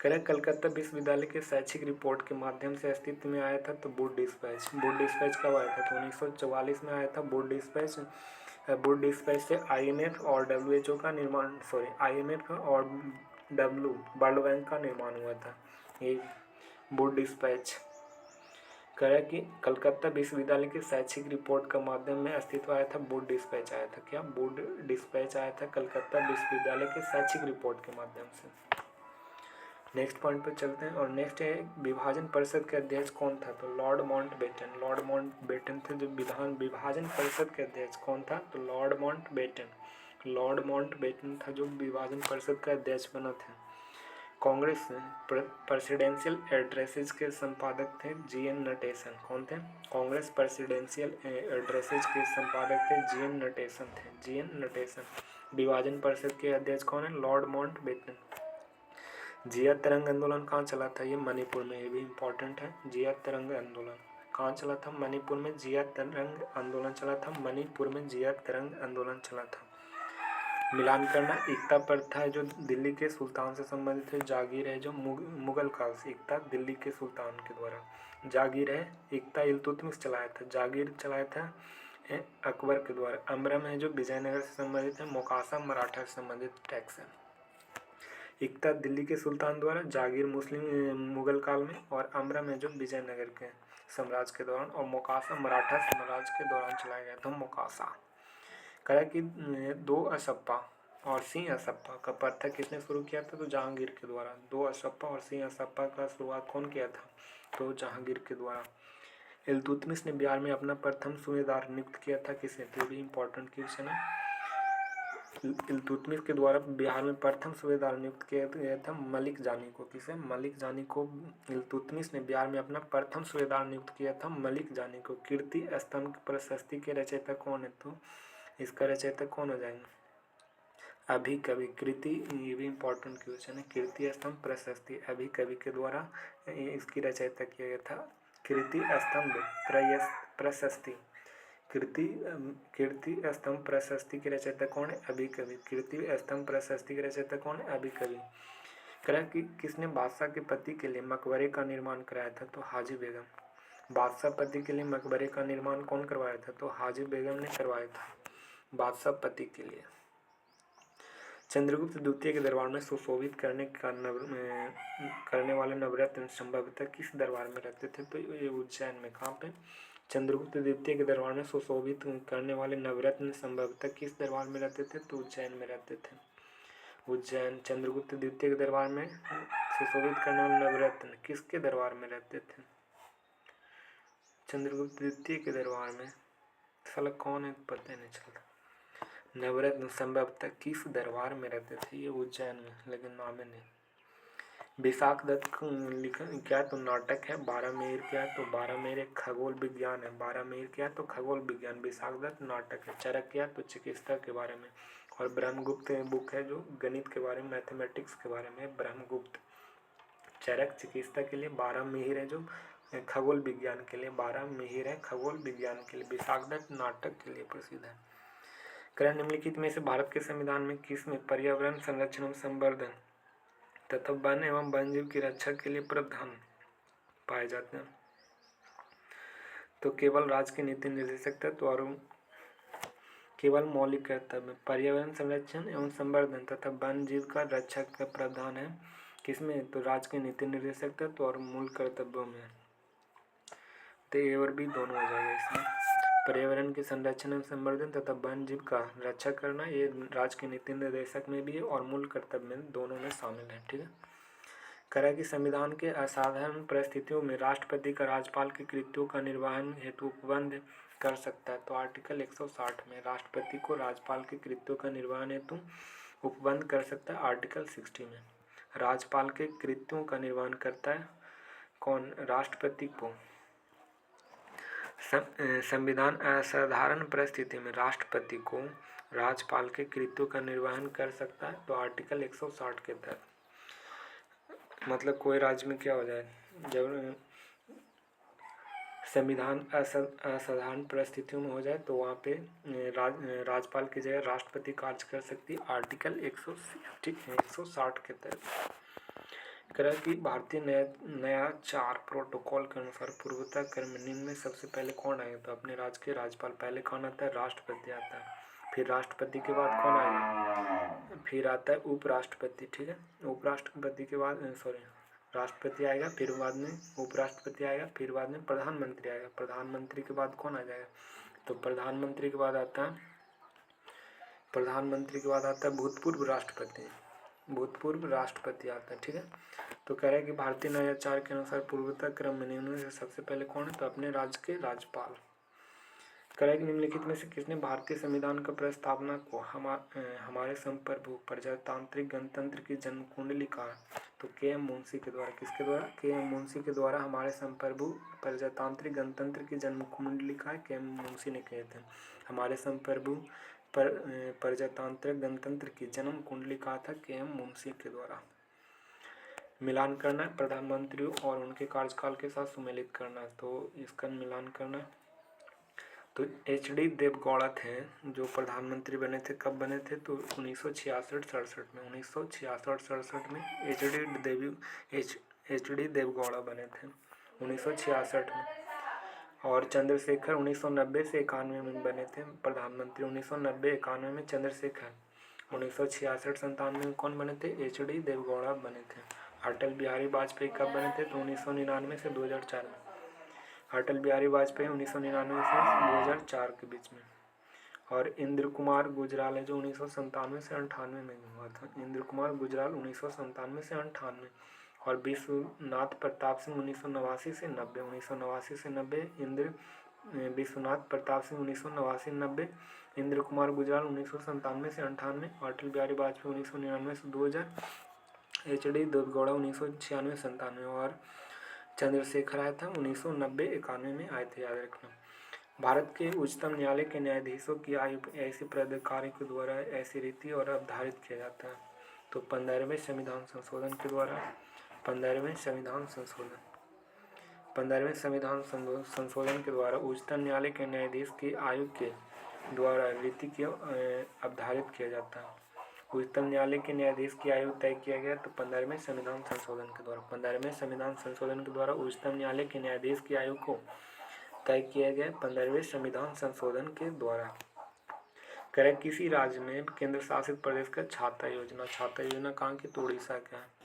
कलकत्ता विश्वविद्यालय के शैक्षिक रिपोर्ट के माध्यम से अस्तित्व में आया था? तो वुड डिस्पैच। वुड डिस्पैच कब आया था? तो 1944 में आया था वुड डिस्पैच। वुड डिस्पैच से IMF और WHO का निर्माण, IMF और वर्ल्ड बैंक का निर्माण हुआ था। ये वुड डिस्पैच। कह कि कलकत्ता विश्वविद्यालय के शैक्षिक रिपोर्ट का माध्यम में अस्तित्व आया था वुड डिस्पैच आया था। क्या? वुड डिस्पैच आया था कलकत्ता विश्वविद्यालय के शैक्षिक रिपोर्ट के माध्यम से। नेक्स्ट पॉइंट पर चलते हैं। और नेक्स्ट है विभाजन परिषद के अध्यक्ष कौन था? तो लॉर्ड माउंटबेटन। लॉर्ड माउंटबेटन थे जो विभाजन परिषद के अध्यक्ष। कौन था? तो लॉर्ड माउंटबेटन। लॉर्ड माउंटबेटन था जो विभाजन परिषद का अध्यक्ष बना था। कांग्रेस प्रेसिडेंशियल एड्रेसेज के संपादक थे GN नटेशन। कौन थे? कांग्रेस प्रेसिडेंशियल एड्रेसेज के संपादक थे GN नटेशन थे। GN नटेशन। विभाजन परिषद के अध्यक्ष कौन है? Lord Mountbatten. जिया तरंग आंदोलन कहाँ चला था? ये मणिपुर में। ये भी इम्पोर्टेंट है। जिया तरंग आंदोलन कहाँ चला था? मणिपुर में जिया तरंग आंदोलन चला था। मणिपुर में जिया तरंग आंदोलन चला था। मिलान करना एकता प्रथा है जो दिल्ली के सुल्तान से संबंधित है। जागीर है जो मुगल काल से एकता दिल्ली के सुल्तान के द्वारा। जागीर है एकता इल्तुतमिश चलाया था। जागीर चलाया था अकबर के द्वारा। अमरम है जो विजयनगर से संबंधित है। मोकासा मराठा से संबंधित टैक्स है। एकता दिल्ली के सुल्तान द्वारा, जागीर मुस्लिम मुगल काल में, और अमरम है जो विजयनगर के साम्राज्य के दौरान, और मोकासा मराठा साम्राज्य के दौरान चलाया गया था। मोकासा कहा कि 2 असप्पा और सिंह असप्पा का प्रथा किसने शुरू किया था? तो जहांगीर के द्वारा। 2 असप्पा और सिंह असप्पा का शुरुआत कौन किया था? तो जहांगीर के द्वारा। इल्तुतमिश ने बिहार में अपना प्रथम सूबेदार नियुक्त किया था। किसे? तो भी इंपॉर्टेंट क्वेश्चन है। इल्तुतमिश के द्वारा बिहार में प्रथम सूबेदार नियुक्त किया गया था मलिक जानी को। किसे? मलिक जानी को इल्तुतमिश ने बिहार में अपना प्रथम सूबेदार नियुक्त किया था मलिक जानी को। कीर्ति स्तंभ प्रशस्ति के रचयिता कौन है? तो इसका रचयिता कौन हो जाएंगे? अभी कवि। कृति, ये भी इम्पोर्टेंट क्वेश्चन है। कीर्ति स्तंभ प्रशस्ति अभी कवि के द्वारा इसकी रचयिता किया गया था। कीर्ति स्तंभ प्रशस्ति। कीर्ति स्तंभ प्रशस्ति की रचयिता कौन है? अभी कवि। कीर्ति स्तंभ प्रशस्ति की रचयिता कौन है? अभी कवि। कह कि किसने बादशाह के पति के लिए मकबरे का निर्माण कराया था? तो हाजी बेगम। बादशाह पति के लिए मकबरे का निर्माण कौन करवाया था? तो हाजी बेगम ने करवाया था बादशाह पति के लिए। चंद्रगुप्त द्वितीय के दरबार में सुशोभित करने वाले नवरत्न संभवतः किस दरबार में रहते थे? तो ये उज्जैन में। कहाँ पे? चंद्रगुप्त द्वितीय के दरबार में सुशोभित करने वाले नवरत्न संभवतः किस दरबार में रहते थे? तो उज्जैन में रहते थे। उज्जैन। चंद्रगुप्त द्वितीय के दरबार में सुशोभित करने वाले नवरत्न किसके दरबार में रहते थे? चंद्रगुप्त द्वितीय के दरबार में। साला कौन है पता नहीं चलता। नवरत्न संभवतः किस दरबार में रहते थे? ये उज्जैन में, लेकिन नाम नहीं। विशाख दत्त लिखा क्या? तो नाटक है। 12 मेहर क्या है? तो 12 मेहर एक खगोल विज्ञान है। 12 मेहर क्या है? तो खगोल विज्ञान। विशाख दत्त नाटक है। चरक क्या? तो चिकित्सा के बारे में। और ब्रह्मगुप्त बुक है जो गणित के बारे में, मैथमेटिक्स के बारे में। ब्रह्मगुप्त। चरक चिकित्सा के लिए, 12 मिहिर है जो खगोल विज्ञान के लिए। 12 मिहिर है खगोल विज्ञान के लिए। विशाख दत्त नाटक के लिए प्रसिद्ध है। करण निम्नलिखित में से भारत के संविधान में किस में पर्यावरण संरक्षण एवं संवर्धन तथा वन एवं वन्यजीव की रक्षा के लिए प्रावधान पाए जाते हैं? तो केवल राज्य के नीति निर्देशक तत्व और केवल मौलिक कर्तव्य। पर्यावरण संरक्षण एवं संवर्धन तथा वन जीव का रक्षा का प्रावधान है किसमें? तो राज्य के नीति निर्देशक तत्व और मूल कर्तव्यों में। तो ए और बी दोनों हो जाएगा इसमें। पर्यावरण के संरक्षण एवं संवर्धन तथा वन जीव का रक्षा करना ये राज्य के नीति निर्देशक में भी है और मूल कर्तव्य में, दोनों में शामिल है। ठीक है। कह कि संविधान के असाधारण परिस्थितियों में राष्ट्रपति का राज्यपाल के कृत्यों का निर्वहन हेतु उपबंध कर सकता है। तो आर्टिकल 160 में राष्ट्रपति को राज्यपाल के कृत्यों का निर्वहन हेतु उपबंध कर सकता है। आर्टिकल 60 में राज्यपाल के कृत्यों का निर्वहन करता है कौन? राष्ट्रपति को। संविधान असाधारण परिस्थिति में राष्ट्रपति को राज्यपाल के कृत्यों का निर्वहन कर सकता है। तो आर्टिकल 160 के तहत, मतलब कोई राज्य में क्या हो जाए, जब संविधान असाधारण परिस्थितियों में हो जाए तो वहाँ पे राज्यपाल की जगह राष्ट्रपति कार्य कर सकती है। आर्टिकल 160 के तहत। कह कि भारतीय नया 4 प्रोटोकॉल के अनुसार पूर्वोत्तर क्रम में निम्न में सबसे पहले कौन आएगा? तो अपने राज्य के राज्यपाल। पहले कौन आता है? राष्ट्रपति आता है। फिर राष्ट्रपति के बाद कौन आएगा? फिर आता है उपराष्ट्रपति। ठीक है। उपराष्ट्रपति के बाद राष्ट्रपति आएगा, फिर बाद में उपराष्ट्रपति आएगा, फिर बाद में प्रधानमंत्री आएगा। प्रधानमंत्री के बाद कौन आ जाएगा? तो प्रधानमंत्री के बाद आता है भूतपूर्व राष्ट्रपति। भूतपूर्व राष्ट्रपति आता है। ठीक है। तो कह रहे हैं कि भारतीय नवाचार के अनुसार पूर्वोत्तर क्रम में निम्न से सबसे पहले कौन है? तो अपने राज्य के राज्यपाल। कह रहे हैं कि निम्नलिखित में से किसने भारतीय संविधान का प्रस्तावना को हमारे संप्रभु प्रजातांत्रिक गणतंत्र की जन्म कुंडली कहा? तो के.एम. मुंशी के द्वारा। किसके द्वारा? के.एम. मुंशी के द्वारा हमारे संप्रभु प्रजातांत्रिक गणतंत्र की जन्म कुंडली का के.एम. मुंशी ने कहे थे। हमारे संप्रभु प्रजातांत्रिक गणतंत्र की जन्म कुंडली कहा था के.एम. मुंशी के द्वारा। मिलान करना है प्रधानमंत्रियों और उनके कार्यकाल के साथ सुमेलित करना है। तो इसका मिलान करना है। तो एच.डी. देवगौड़ा थे जो प्रधानमंत्री बने थे। कब बने थे? तो 1966-67 में। 1966-67 में एच.डी. देवगौड़ा बने थे 1966 में। और चंद्रशेखर 1990 से 91 में बने थे प्रधानमंत्री। 1990-91 में चंद्रशेखर। 1966-97 में कौन बने थे? एच.डी. देवगौड़ा बने थे। अटल बिहारी वाजपेयी कब बने थे? तो 1999 से 2004 में। अटल बिहारी वाजपेयी 1999 से 2004 के बीच में। और इंद्र कुमार गुजराल है जो 1997 से 98 में हुआ था। इंद्र कुमार गुजराल 1997 से 98। और विश्वनाथ प्रताप सिंह 1989 से 90। 1989 से 90 विश्वनाथ प्रताप सिंह 1989-90। इंद्र कुमार गुजराल 1997 से 98। अटल बिहारी वाजपेयी 1999 से 2000। एच.डी. देवगौड़ा 1996-97 और चंद्रशेखर आया था 1990-91 में आए थे। याद रखना। भारत के उच्चतम न्यायालय के न्यायाधीशों की आयु ऐसे प्राधिकारी के द्वारा ऐसी रीति और अवधारित किया जाता है। तो 15वें संविधान संशोधन के द्वारा 15वें संविधान संशोधन के द्वारा उच्चतम न्यायालय के न्यायाधीश की आयु के द्वारा रीति की अवधारित किया जाता है। उच्चतम न्यायालय के न्यायाधीश की आयु तय किया गया तो 15वें संविधान संशोधन के द्वारा। 15वें संविधान संशोधन के द्वारा उच्चतम न्यायालय के न्यायाधीश की आयु को तय किया गया 15वें संविधान संशोधन के द्वारा। करें किसी राज्य में केंद्र शासित प्रदेश का छाता योजना कहाँ की? तो उड़ीसा का है।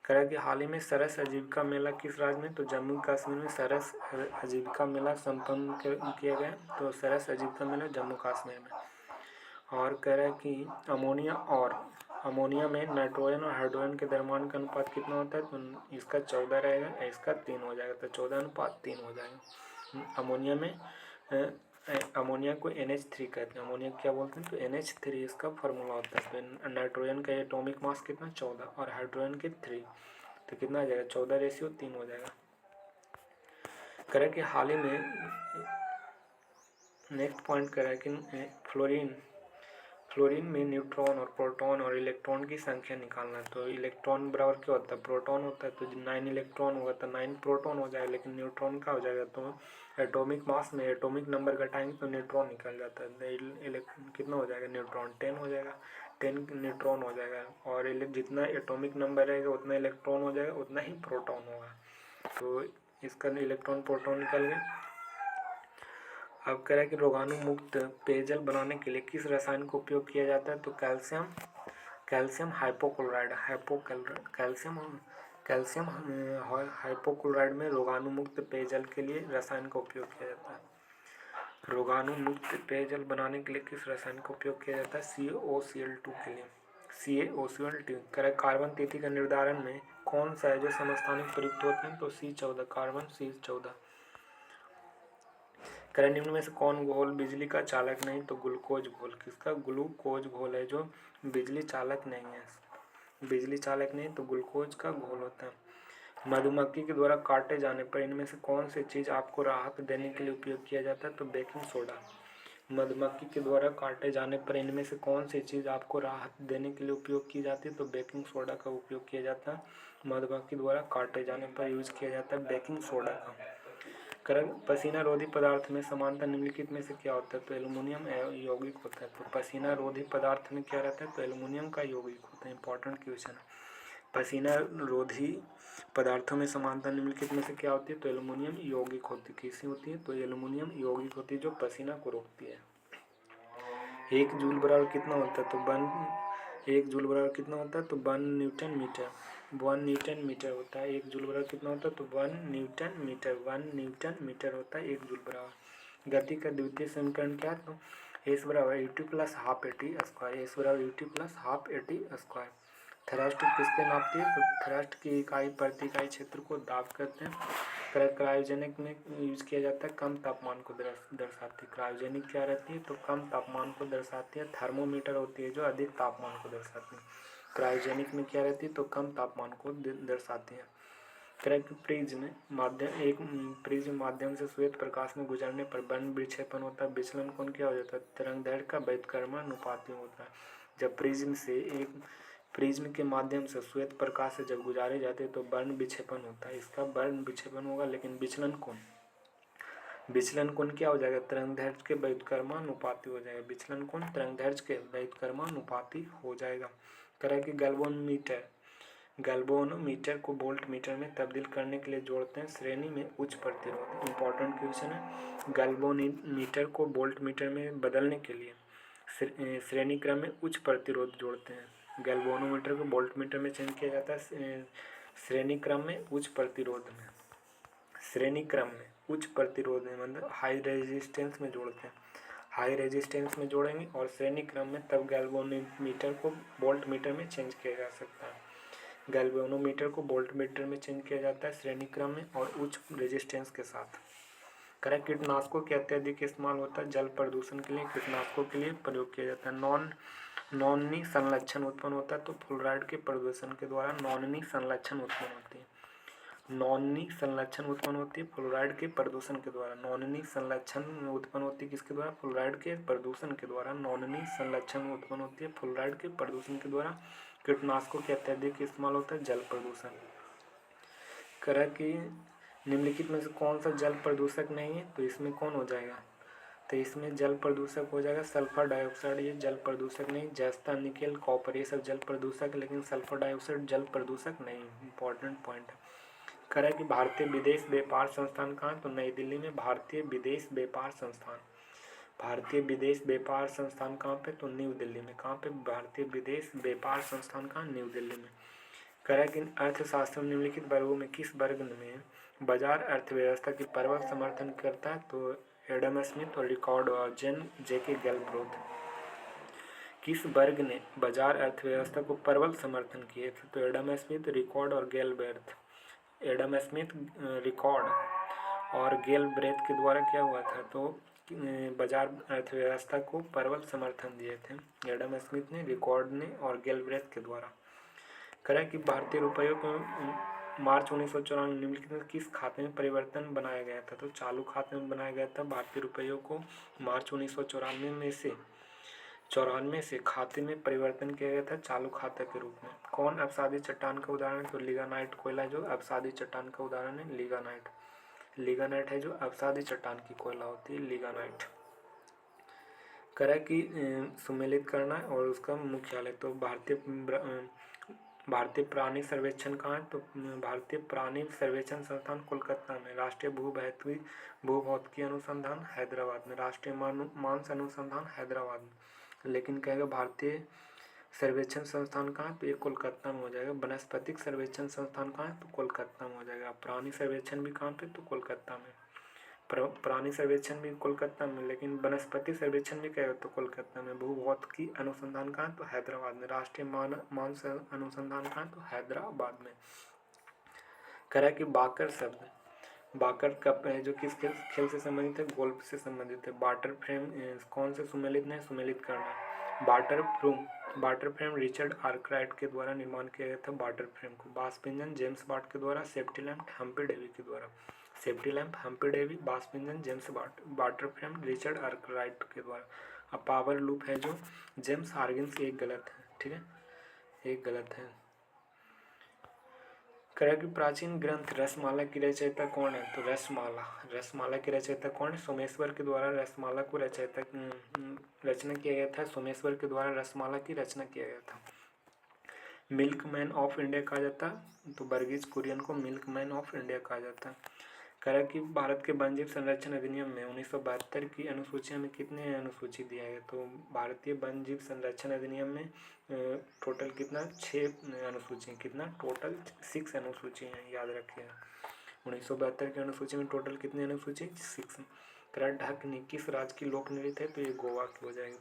करें कि हाल ही में सरस आजीविका मेला किस राज्य में? तो जम्मू कश्मीर में सरस आजीविका मेला संपन्न किया गया। तो सरस आजीविका मेला जम्मू कश्मीर में। और कह रहा है कि अमोनिया में नाइट्रोजन और हाइड्रोजन के द्रव्यमान का अनुपात कितना होता है? तो इसका 14 रहेगा, इसका 3 हो जाएगा, तो 14:3 हो जाएगा। अमोनिया को NH3 कहते हैं। अमोनिया क्या बोलते हैं? तो NH3 इसका फॉर्मूला होता है। तो नाइट्रोजन का एटॉमिक मास कितना? 14 और हाइड्रोजन के 3, तो कितना आ जाएगा? 14:3 हो जाएगा। करें कि हाल ही में नेक्स्ट पॉइंट करें कि फ्लोरीन में न्यूट्रॉन और प्रोटॉन और इलेक्ट्रॉन की संख्या निकालना है। तो इलेक्ट्रॉन बराबर क्या होता है? प्रोटॉन होता है। तो 9 इलेक्ट्रॉन होगा तो 9 प्रोटॉन हो जाएगा, लेकिन न्यूट्रॉन का हो जाएगा। तो एटॉमिक मास में एटॉमिक नंबर घटाएंगे तो न्यूट्रॉन निकल जाता है। कितना हो जाएगा? न्यूट्रॉन 10 हो जाएगा, 10 न्यूट्रॉन हो जाएगा। और जितना एटॉमिक नंबर रहेगा उतना इलेक्ट्रॉन हो जाएगा, उतना ही प्रोटॉन होगा। तो इसका इलेक्ट्रॉन प्रोटॉन निकल गया। अब कह रहा है कि रोगाणु मुक्त पेयजल बनाने के लिए किस रसायन का उपयोग किया जाता है? तो कैल्शियम हाइपोक्लोराइड में रोगाणु मुक्त पेयजल के लिए रसायन का उपयोग किया जाता है। रोगाणु मुक्त पेयजल बनाने के लिए किस रसायन का उपयोग किया जाता है? CaOCl2 के लिए। CaOCl2 कार्बन तिथि का निर्धारण में कौन सा है जो समस्थानिक प्रयुक्त होते हैं? तो C14 कार्बन C14। निम्न में से कौन घोल बिजली का चालक नहीं? तो ग्लूकोज घोल। किसका? ग्लूकोज घोल है जो बिजली चालक नहीं है। बिजली चालक नहीं तो ग्लूकोज का घोल होता है। मधुमक्खी के द्वारा काटे जाने पर इनमें से कौन सी चीज़ आपको राहत देने के लिए उपयोग किया जाता है? तो बेकिंग सोडा। मधुमक्खी के द्वारा काटे जाने पर इनमें से कौन सी चीज़ आपको राहत देने के लिए उपयोग की जाती है? तो बेकिंग सोडा का उपयोग किया जाता है। मधुमक्खी द्वारा काटे जाने पर यूज किया जाता है बेकिंग सोडा का। पसीना रोधी पदार्थ में समानता निम्नलिखित में से क्या होता है? तो एल्युमिनियम यौगिक होता है। तो पसीना रोधी पदार्थ में क्या रहता है? तो एल्युमिनियम का यौगिक होता है। इंपॉर्टेंट क्वेश्चन है। पसीना रोधी पदार्थों में समानता निम्नलिखित में से क्या होती है? तो एल्युमिनियम यौगिक होती है। किसी होती है? तो एल्युमिनियम यौगिक होती है जो पसीना को रोकती है। 1 जूल बराबर कितना होता है? तो 1 जूल बराबर कितना होता है? तो 1 न्यूटन मीटर। 1 न्यूटन मीटर होता है। 1 जूल बराबर कितना होता है? तो 1 न्यूटन मीटर। 1 न्यूटन मीटर होता है 1 जूल बराबर। गति का द्वितीय समीकरण क्या है? तो S बराबर ut plus half eighty square. S बराबर ut plus half eighty square. Thrust किसके नापती है? तो थ्रस्ट की इकाई प्रति इकाई क्षेत्र को दाब कहते हैं। क्रायोजेनिक में यूज किया जाता है, कम तापमान को दर्शाती है। क्रायोजेनिक क्या रहती है? तो कम तापमान को दर्शाती है। थर्मोमीटर होती है जो अधिक तापमान को दर्शाती है। क्रायोजेनिक में क्या रहती है? तो कम तापमान को दर्शाती है। प्रिज्म माध्यम से श्वेत प्रकाश में गुजरने पर बर्न विक्षेपण होता है। विचलन कोण क्या हो जाता है? तरंगदैर्घ्य का व्युत्क्रमानुपाती होता है। जब प्रिज्म के माध्यम से श्वेत प्रकाश से जब गुजारे जाते हैं तो बर्न विक्षेपण होता है। इसका बर्न विक्षेपण होगा, लेकिन विचलन कोण क्या हो जाएगा? तरंगदैर्घ्य के व्युत्क्रमानुपाती हो जाएगा। विचलन कोण तरंगदैर्घ्य के व्युत्क्रमानुपाती हो जाएगा। तरह के गैल्वेनोमीटर को वोल्ट मीटर में तब्दील करने के लिए जोड़ते हैं श्रेणी में उच्च प्रतिरोध। इंपॉर्टेंट क्वेश्चन है। गैल्वेनोमीटर को वोल्ट मीटर में बदलने के लिए श्रेणी क्रम में उच्च प्रतिरोध जोड़ते हैं। गैल्वेनोमीटर को वोल्ट मीटर में चेंज किया जाता है श्रेणी क्रम में उच्च प्रतिरोध में। श्रेणी क्रम में उच्च प्रतिरोध में मतलब हाई रेजिस्टेंस में जोड़ते हैं। हाई रेजिस्टेंस में जोड़ेंगे और श्रेणी क्रम में तब गैल्वेनोमीटर को वोल्ट मीटर में चेंज किया जा सकता है। गैल्वेनोमीटर को वोल्ट मीटर में चेंज किया जाता है श्रेणी क्रम में और उच्च रेजिस्टेंस के साथ। कीटनाशकों के अत्यधिक इस्तेमाल होता है जल प्रदूषण के लिए। कीटनाशकों के लिए प्रयोग किया जाता है। नॉननी संलक्षण उत्पन्न होता है। तो फ्लोराइड के प्रदूषण के द्वारा नॉननी संलक्षण उत्पन्न होती है। नॉननी संलक्षण उत्पन्न होती है फ्लोराइड के प्रदूषण के द्वारा। नॉननी संलक्षण उत्पन्न होती है किसके द्वारा? फ्लोराइड के प्रदूषण के द्वारा नॉननी संलक्षण उत्पन्न होती है फ्लोराइड के प्रदूषण के द्वारा। कीटनाशकों के अत्यधिक इस्तेमाल होता है जल प्रदूषण। कि निम्नलिखित में से कौन सा जल प्रदूषक नहीं है? तो इसमें कौन हो जाएगा? तो इसमें जल प्रदूषक हो जाएगा सल्फर डाइऑक्साइड, ये जल प्रदूषक नहीं। जस्ता, निकेल, कॉपर ये सब जल प्रदूषक, लेकिन सल्फर डाइऑक्साइड जल प्रदूषक नहीं। इंपॉर्टेंट पॉइंट है। कह रहा है कि भारतीय विदेश व्यापार संस्थान कहाँ है, तो नई दिल्ली में भारतीय विदेश व्यापार संस्थान। भारतीय विदेश व्यापार संस्थान कहाँ पे, तो न्यू दिल्ली में। कहाँ पे, भारतीय विदेश व्यापार संस्थान कहाँ, न्यू दिल्ली में। कह रहा है कि अर्थशास्त्र में निम्नलिखित वर्गों में किस वर्ग में बाजार अर्थव्यवस्था की प्रबल समर्थन करता है, तो एडम स्मिथ और रिकॉर्ड और जेके गैल्ब्रोथ। किस वर्ग ने बाजार अर्थव्यवस्था को प्रबल समर्थन किए थे, तो एडम स्मिथ, रिकॉर्ड और गैल्ब्रेथ। एडम स्मिथ, रिकॉर्ड और गैल्ब्रेथ के द्वारा क्या हुआ था, तो बाजार अर्थव्यवस्था को प्रबल समर्थन दिए थे एडम स्मिथ ने, रिकॉर्ड ने और गैल्ब्रेथ के द्वारा। करें कि भारतीय रुपयों को मार्च 1994 निम्नलिखित में किस खाते में परिवर्तन बनाया गया था, तो चालू खाते में बनाया गया था। भारतीय रुपयों को मार्च 1994 से खाते में परिवर्तन किया गया था चालू खाते के रूप में। कौन अपसादी चट्टान का उदाहरण है, तो लिग्नाइट कोयला जो अपसादी चट्टान का उदाहरण है लिग्नाइट। लिग्नाइट है जो अपसादी चट्टान की कोयला होती है, लिग्नाइट। करें कि सुमेलित करना और उसका मुख्यालय, तो भारतीय प्राणी सर्वेक्षण कहाँ है, तो भारतीय प्राणी सर्वेक्षण संस्थान कोलकाता में। राष्ट्रीय भूभौतिकी अनुसंधान हैदराबाद में। राष्ट्रीय मांस अनुसंधान हैदराबाद में। लेकिन कहेगा भारतीय सर्वेक्षण संस्थान कहाँ है, तो ये कोलकाता में हो जाएगा। वनस्पतिक सर्वेक्षण संस्थान कहाँ है, तो कोलकाता में हो जाएगा। प्राणी सर्वेक्षण भी कहाँ पे, तो कोलकाता में। प्राणी सर्वेक्षण भी कोलकाता में, लेकिन वनस्पति सर्वेक्षण भी क्या है, तो कोलकाता में। भूभौतिकी अनुसंधान कहाँ है, तो हैदराबाद में। राष्ट्रीय मांस अनुसंधान कहाँ है, तो हैदराबाद में। कह रहा है कि बाकर शब्द, बाकर कप है जो किस खेल से संबंधित है, गोल्फ से संबंधित है। बाटर फ्रेम कौन से सुमेलित ने सुमेलित करना। बाटर फ्रेम रिचर्ड आर्कराइट के द्वारा निर्माण किया गया था। बाटर फ्रेम को बाष्प इंजन जेम्स वाट के द्वारा। सेफ्टी लैंप हम्फ्री डेवी के द्वारा। सेफ्टी लैंप हम्फ्री डेवी, बाष्प engine James Watt, water frame Richard Arkwright के द्वारा। अब पावर लूप है जो जेम्स हार्गिन्स, एक गलत है, ठीक है, एक गलत है। कह कि प्राचीन ग्रंथ रसमाला की रचयिता कौन है, तो रसमाला की रचयिता कौन है, सोमेश्वर के द्वारा रसमाला को रचना किया गया था। सोमेश्वर के द्वारा रसमाला की रचना किया गया था। मिल्कमैन ऑफ इंडिया कहा जाता, तो वर्गीज कुरियन को मिल्कमैन ऑफ इंडिया कहा जाता। कह रहा कि भारत के वन जीव संरक्षण अधिनियम में 1972 की अनुसूची में कितने अनुसूची दिया गया, तो भारतीय वन जीव संरक्षण अधिनियम में टोटल कितना 6 अनुसूची, कितना टोटल 6 अनुसूची हैं, याद रखिएगा। 1972 की अनुसूची में टोटल कितनी अनुसूची, 6। कह ढकनी किस राज्य की लोक नृत्य है, तो ये गोवा की हो जाएगी।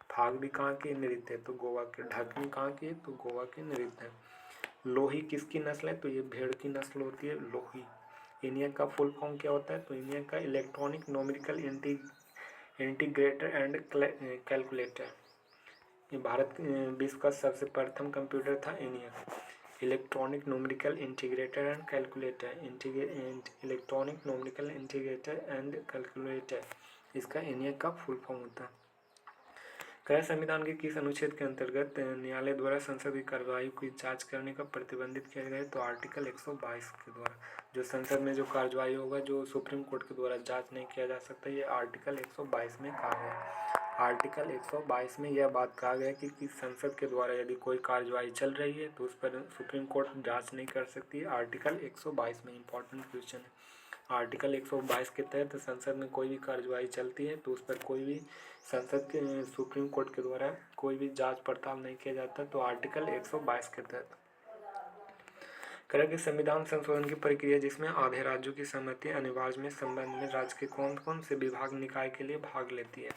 फाग भी कहाँ के नृत्य है, तो गोवा के। ढकनी कहाँ की है, तो गोवा के नृत्य है। लोही किसकी नस्ल है, तो ये भेड़ की नस्ल होती है लोही। ENIAC का फुल फॉर्म क्या होता है, तो ENIAC का electronic numerical integrator and calculator. ये भारत विश्व का सबसे प्रथम कंप्यूटर था ENIAC, electronic numerical integrator and calculator. Electronic numerical integrator and calculator, इसका ENIAC का फुल फॉर्म होता है। कह संविधान के किस अनुच्छेद के अंतर्गत न्यायालय द्वारा संसद की कार्यवाही की जांच करने का प्रतिबंधित किया गया है, तो आर्टिकल 122 के द्वारा। जो संसद में जो कार्यवाही होगा जो सुप्रीम कोर्ट के द्वारा जांच नहीं किया जा सकता, ये आर्टिकल 122 में कहा गया। आर्टिकल 122 में यह बात कहा गया कि संसद के द्वारा यदि कोई कार्यवाही चल रही है तो उस पर सुप्रीम कोर्ट जाँच नहीं कर सकती है। आर्टिकल 122 में इंपॉर्टेंट क्वेश्चन है। आर्टिकल 122 के तहत संसद में कोई भी कार्यवाही चलती है तो उस पर कोई भी संसद के सुप्रीम कोर्ट के द्वारा कोई भी जांच पड़ताल नहीं किया जाता, तो आर्टिकल 122 के तहत। करें कि संविधान संशोधन की प्रक्रिया जिसमें आधे राज्यों की सहमति अनिवार्य में संबंध में राज्य के कौन कौन से विभाग निकाय के लिए भाग लेती है,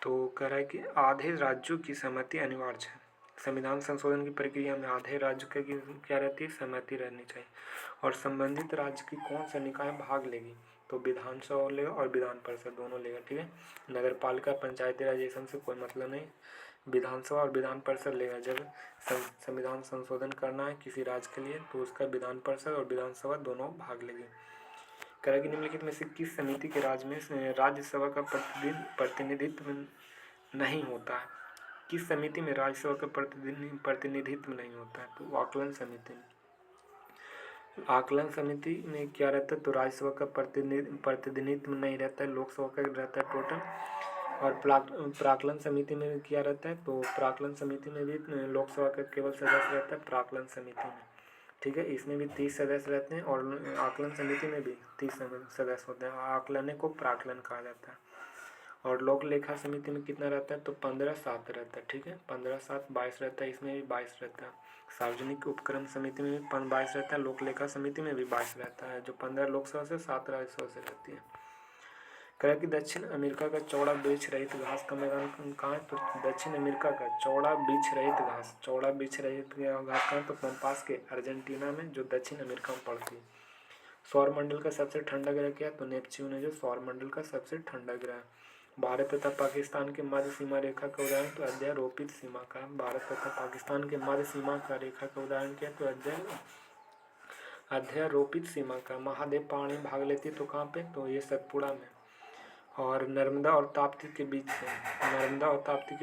तो कह रहा है कि आधे राज्यों की सहमति अनिवार्य है। संविधान संशोधन की प्रक्रिया में आधे राज्य की क्या रहती है, सहमति रहनी चाहिए। और संबंधित राज्य की कौन सा निकाय भाग लेगी, तो विधानसभा लेगा और विधान परिषद दोनों लेगा, ठीक है। नगर पालिका पंचायती राज से कोई मतलब नहीं, विधानसभा और विधान परिषद लेगा। जब संविधान संशोधन करना है किसी राज्य के लिए तो उसका विधान परिषद और विधानसभा दोनों भाग लेगी। करेगी निम्नलिखित में से किस समिति के राज्यसभा का प्रतिनिधित्व नहीं होता है, किस समिति में राज्यसभा का प्रतिनिधित्व नहीं होता है, तो आकलन समिति में। आकलन समिति में क्या रहता है, तो राज्यसभा का प्रतिनिधित्व नहीं रहता है, लोकसभा का रहता है टोटल। और प्राक्कलन समिति में क्या रहता है, तो प्राक्कलन समिति में भी लोकसभा का केवल सदस्य रहता है प्राक्कलन समिति में, ठीक है। इसमें भी 30 सदस्य रहते हैं और आकलन समिति में भी 30 सदस्य होते हैं। आकलन को प्राक्कलन कहा जाता है। और लोक लेखा समिति में कितना रहता है, तो 15-7 रहता है, ठीक है। 15-7 22 रहता है, इसमें भी 22 रहता है। सार्वजनिक उपक्रम समिति में भी 22 रहता है, लोक लेखा समिति में भी 22 रहता है, जो 15 लोकसभा से 7 राज्यसभा से रहती है। कह कि दक्षिण अमेरिका का चौड़ा वृक्ष रहित घास का मैदान कहाँ है, तो दक्षिण अमेरिका का चौड़ा वृक्ष रहित घास कहाँ है, तो पंपास के अर्जेंटीना में, जो दक्षिण अमेरिका में पड़ती है। सौर मंडल का सबसे ठंडा ग्रह क्या है, तो नेपच्यून है, जो सौर मंडल का सबसे ठंडा ग्रह है। भारत तथा पाकिस्तान के मध्य सीमा रेखा का उदाहरण, तो अध्यारोपित सीमा का। भारत तथा पाकिस्तान के मध्य सीमा का रेखा का उदाहरण क्या है, तो अध्यारोपित सीमा का। महादेव पहाड़ी भाग लेती है तो कहाँ पे, तो ये सतपुड़ा में। और नर्मदा और ताप्ती के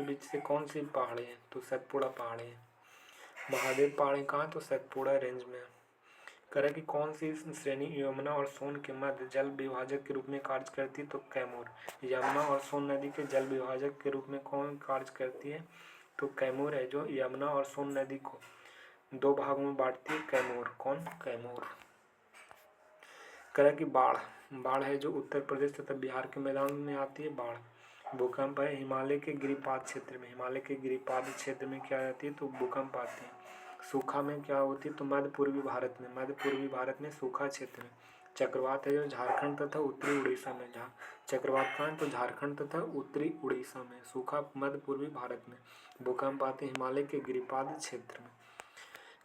बीच से कौन सी पहाड़ी है, तो सतपुड़ा पहाड़ी है। महादेव पहाड़ी कहाँ, तो सतपुड़ा रेंज में। करें कि कौन सी श्रेणी यमुना और सोन के मध्य जल विभाजक के रूप में कार्य करती है, तो कैमूर। यमुना और सोन नदी के जल विभाजक के रूप में कौन कार्य करती है, तो कैमूर है, जो यमुना और सोन नदी को 2 भागों में बांटती है। कैमूर, कौन, कैमूर। करें कि बाढ़ है, जो उत्तर प्रदेश तथा बिहार के मैदान में आती है बाढ़। भूकंप है, हिमालय के गिरिपाद क्षेत्र में क्या आती है, तो भूकंप आती है। सूखा में क्या होती है, तो मध्य पूर्वी भारत में सूखा क्षेत्र में। चक्रवात है, जो झारखंड तथा उत्तरी उड़ीसा में। चक्रवात कहाँ है, तो झारखंड तथा उत्तरी उड़ीसा में। सूखा मध्य पूर्वी भारत में। भूकंप आते हैं हिमालय के गिरिपाद क्षेत्र में।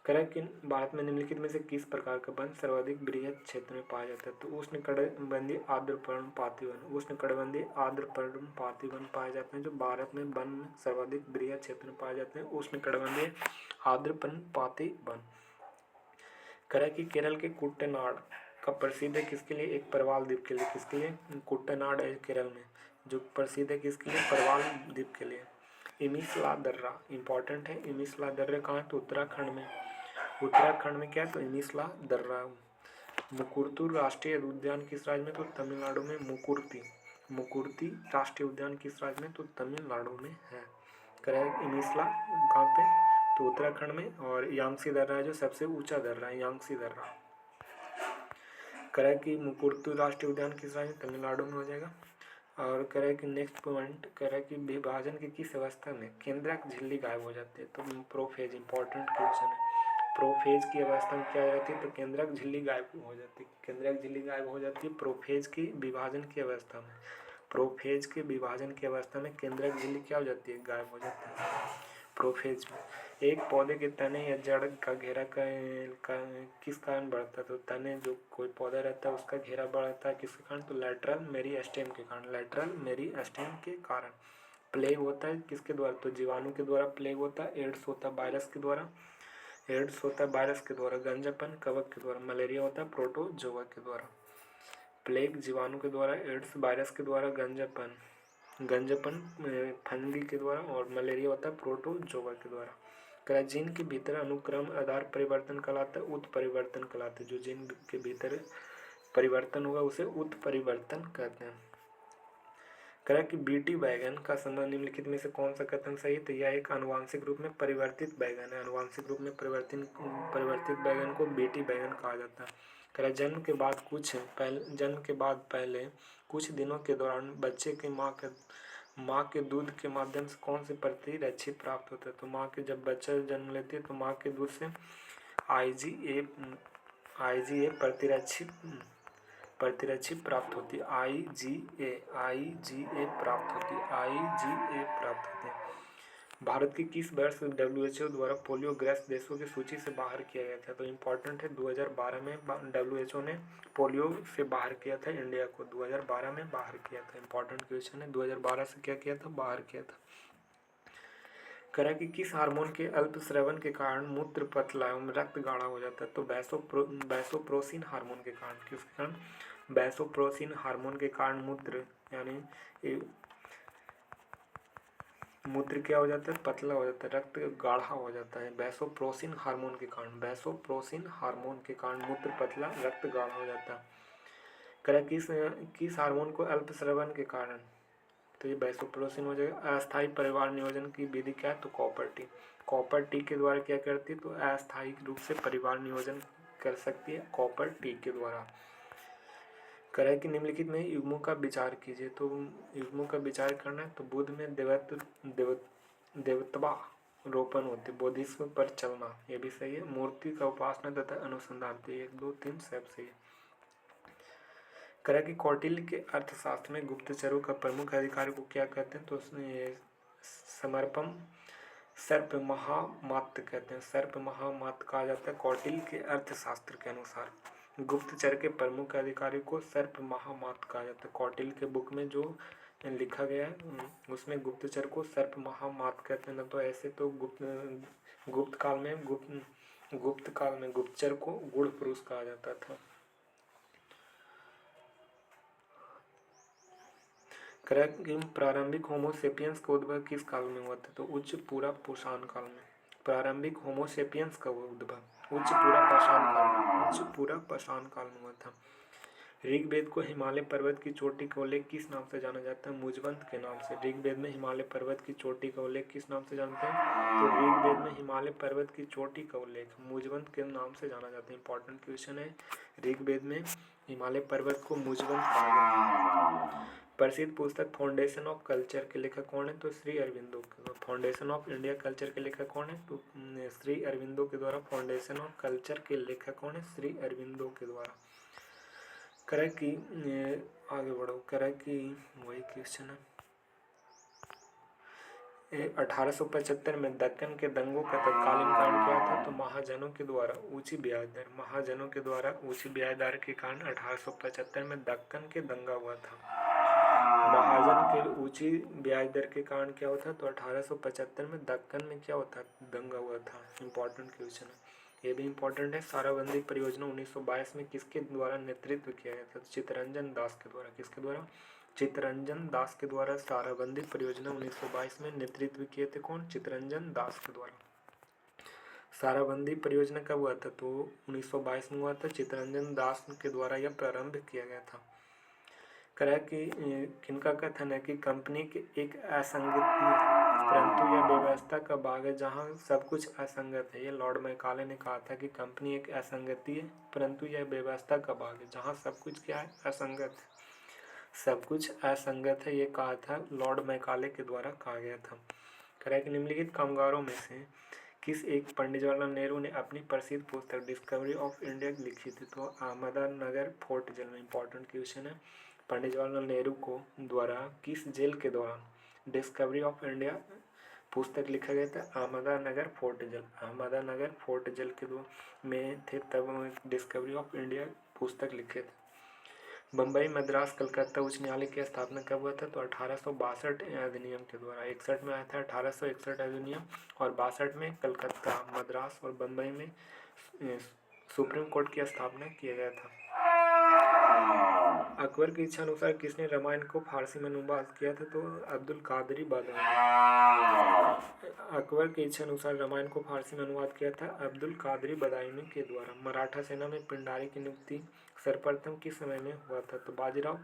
करें कि भारत में निम्नलिखित में से किस प्रकार का वन सर्वाधिक वृहद क्षेत्र में पाया जाता है, तो उष्णकटिबंधीय आर्द्र पर्णपाती वन पाए जाते हैं, जो भारत में वन में सर्वाधिक वृहद क्षेत्र में पाए जाते हैं, उष्णकटिबंधीय आर्द्र पर्णपाती वन। करें कि केरल के कुट्टनाड का प्रसिद्ध है किसके लिए, एक परवाल द्वीप के लिए। किसके लिए, कुट्टनाड है केरल में, जो प्रसिद्ध है किसके लिए, परवाल द्वीप के लिए। इमिसला दर्रा इंपॉर्टेंट है। इमिसला दर्रा कहाँ है, तो उत्तराखंड में क्या है, तो इमिसला दर्रा। मुकुरतु राष्ट्रीय उद्यान किस राज्य में, तो तमिलनाडु में। मुकुर्ती राष्ट्रीय उद्यान किस राज्य में, तो तमिलनाडु में है। करें इमिसला कहाँ पे, तो उत्तराखंड में। और यांगसी दर्रा है, जो सबसे ऊंचा दर्रा है, यांगसी दर्रा। करें कि मुकुरतु राष्ट्रीय उद्यान किस राज्य में, तमिलनाडु में हो जाएगा। और करें कि नेक्स्ट पॉइंट, करें कि विभाजन की किस अवस्था में केंद्रक झिल्ली गायब हो जाती है, तो प्रोफेज। इंपॉर्टेंट क्वेश्चन है। प्रोफेज की अवस्था में क्या रहती है, तो केंद्रक झिल्ली गायब हो जाती है। प्रोफेज की विभाजन की अवस्था में। केंद्रक झिल्ली क्या हो जाती है, गायब हो जाती है प्रोफेज में। एक पौधे के तने या जड़ का घेरा किस कारण बढ़ता है, तो तने, जो कोई पौधा रहता है उसका घेरा बढ़ता है किसके कारण, तो लेटरल मेरिस्टेम के कारण। प्लेग होता है किसके द्वारा, तो जीवाणु के द्वारा प्लेग होता है। एड्स होता है वायरस के द्वारा। गंजापन कवक के द्वारा। मलेरिया होता है प्रोटोजोआ के द्वारा। प्लेग जीवाणु के द्वारा, एड्स वायरस के द्वारा, गंजापन फंगी के द्वारा, और मलेरिया होता है प्रोटोजोआ के द्वारा। जीन के भीतर अनुक्रम आधार परिवर्तन कहलाता है, उत्परिवर्तन कहलाता है। जो जीन के भीतर परिवर्तन होगा उसे उत्परिवर्तन कहते हैं। करें कि बीटी बैगन का संबंध निम्नलिखित में से कौन सा कथन सही है, तो यह एक आनुवांशिक रूप में परिवर्तित बैगन है। आनुवांशिक रूप में परिवर्तित बैगन को बीटी बैगन कहा जाता है। करें जन्म के बाद पहले कुछ दिनों के दौरान बच्चे के माँ के दूध के माध्यम से कौन सी प्रतिरक्षी प्राप्त होता है, तो माँ के जब बच्चा जन्म लेती है तो माँ के दूध से IgA प्रतिरक्षी प्राप्त होती है। IgA प्राप्त होती है। भारत की किस वर्ष WHO द्वारा पोलियोग्रस्त देशों की सूची से बाहर किया गया था, तो इम्पोर्टेंट है 2012 में WHO ने पोलियो से बाहर किया था इंडिया को। 2012 में बाहर किया था। इम्पोर्टेंट क्वेश्चन है, 2012 से क्या किया था, बाहर किया था। करें कि किस हार्मोन के अल्पस्रावन के कारण मूत्र पतला एवं रक्त गाढ़ा हो जाता है, तो वैसोप्रोसिन हार्मोन के कारण। किसके कारण, वैसोप्रोसिन हार्मोन के कारण मूत्र यानी मूत्र क्या हो जाता है, पतला हो जाता है, रक्त गाढ़ा हो जाता है वैसोप्रेसिन हार्मोन के कारण। वैसोप्रेसिन हार्मोन के कारण मूत्र पतला, रक्त गाढ़ा हो जाता है। करें किस हार्मोन को अल्पस्रावन के कारण, तो ये वैसोप्रेसिन हो जाएगा। अस्थायी परिवार नियोजन की विधि क्या है, तो कॉपर टी। कॉपर टी के द्वारा क्या करती है, तो अस्थायी रूप से परिवार नियोजन कर सकती है कॉपर टी के द्वारा। करें कि निम्नलिखित में युग्मों का विचार कीजिए, तो युग्मों का विचार करना है तो बुद्ध में देवत्वा रोपण होते, बोधिस्व पर चलना, ये भी सही है। मूर्ति का उपासना तथा अनुसंधान, तो 1 2 3 सब सही है। करें कि कौटिल्य के अर्थशास्त्र में गुप्तचरों का प्रमुख अधिकारी को क्या कहते हैं, तो उसने समर्पम सर्प महामात्य कहते हैं। सर्प महामात्य कहा जाता है कौटिल्य के अर्थशास्त्र के अनुसार। गुप्तचर के प्रमुख अधिकारी को सर्प महामात्य कहा जाता है। कौटिल्य के बुक में जो लिखा गया है उसमें गुप्तचर को सर्प महामात्य कहते हैं। तो ऐसे तो गुप्त काल में गुप्तचर को गुड़ पुरुष कहा जाता था। प्रारंभिक होमोसेपियंस का उद्भव किस काल में हुआ था, तो उच्च पूरा पाषाण काल में। प्रारंभिक होमोसेपियंस का उद्भव उच्च पूरा पाषाण काल में हुआ था। ऋग्वेद को हिमालय पर्वत की चोटी का उल्लेख किस नाम से जाना जाता है, मुजवंत के नाम से। ऋग्वेद में हिमालय पर्वत की चोटी का उल्लेख किस नाम से जानते हैं, तो ऋग्वेद में हिमालय पर्वत की चोटी का उल्लेख मुजवंत के नाम से जाना जाता है। इंपॉर्टेंट क्वेश्चन है, ऋग्वेद में हिमालय पर्वत को मुजवंत कहा जाता है। प्रसिद्ध पुस्तक फाउंडेशन ऑफ कल्चर के लेखक कौन है, तो Shri Aurobindo. Foundation of India culture के लेखक कौन है, तो श्री अरविंदो के द्वारा फाउंडेशन ऑफ कल्चर के लेखक कौन है, श्री अरविंदो के द्वारा। करें कि आगे बढ़ो, करें कि वही क्वेश्चन है। 1875 में दक्कन के दंगों का तत्कालीन कारण क्या था, तो महाजनों के द्वारा ऊंची ब्याज दर के कारण 1875 में दक्कन के दंगा हुआ था। महाजन के ऊंची ब्याज दर के कारण क्या हुआ था, तो 1875 में दक्कन में क्या होता दंगा हुआ था। इंपॉर्टेंट क्वेश्चन है, ये भी इंपॉर्टेंट है। साराबंदी परियोजना 1922 में किसके द्वारा नेतृत्व किया गया था, चित्तरंजन दास के द्वारा। किसके द्वारा, चित्तरंजन दास के द्वारा साराबंदी परियोजना 1922 में नेतृत्व किए थे कौन, चित्तरंजन दास के द्वारा। साराबंदी परियोजना कब हुआ था, तो 1922 में हुआ था, चित्तरंजन दास के द्वारा यह प्रारंभ किया गया था। करा कि किनका कथन है कि कंपनी की एक असंगति परंतु यह व्यवस्था का भाग है जहाँ सब कुछ असंगत है। ये लॉर्ड मैकाले ने कहा था कि कंपनी एक असंगति है परंतु यह व्यवस्था का भाग है जहाँ सब कुछ क्या है, असंगत है। सब कुछ असंगत है, ये कहा था लॉर्ड मैकाले के द्वारा कहा गया था। करा कि निम्नलिखित कामगारों में से किस एक पंडित जवाहरलाल नेहरू ने अपनी प्रसिद्ध पुस्तक डिस्कवरी ऑफ इंडिया लिखी थी, तो अहमदनगर फोर्ट जेल में। इंपॉर्टेंट क्वेश्चन है, पंडित जवाहरलाल नेहरू को द्वारा किस जेल के दौरान डिस्कवरी ऑफ इंडिया पुस्तक लिखा गया था, Ahmednagar fort jail. Ahmednagar fort jail के में थे तब डिस्कवरी ऑफ इंडिया पुस्तक लिखे थे। बम्बई मद्रास कलकत्ता उच्च न्यायालय की स्थापना कब हुआ था, तो 1862 अधिनियम के द्वारा। 61 में आया था 1861 अधिनियम और 62 में कलकत्ता, मद्रास और बम्बई में सुप्रीम कोर्ट की स्थापना किया गया था। अकबर की इच्छा अनुसार किसने रामायण को फारसी में अनुवाद किया था, तो अब्दुल कादरी बदायूं। अकबर की इच्छा अनुसार रामायण को फारसी में अनुवाद किया था अब्दुल कादरी बदायूं के द्वारा। मराठा सेना में पिंडारी की नियुक्ति सर्वप्रथम किस समय में हुआ था, तो बाजीराव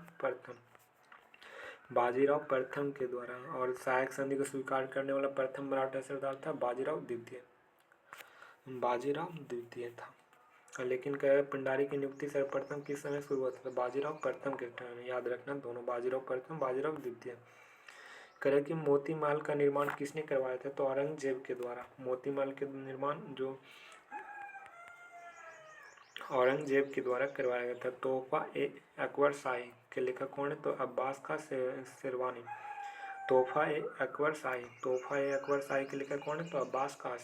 प्रथम के द्वारा। और सहायक संधि को स्वीकार करने वाला प्रथम मराठा सरदार था बाजीराव द्वितीय था। लेकिन पिंडारी की नियुक्ति सर्वप्रथम किस समय शुरू हुआ था, बाजीराव प्रथम के टाइम में। याद रखना दोनों, बाजीराव प्रथम, बाजीराव द्वितीय। करें कि मोती महल का निर्माण किसने करवाया था, तो औरंगजेब के द्वारा। मोती महल के निर्माण जो औरंगजेब के द्वारा करवाया गया था। तोहफा ए अकबर शाही के लेखक कौन है, तो अब्बास का शेरवानी। तोहफा ए अकबर शाही के लेखक कौन है, तो अब्बास का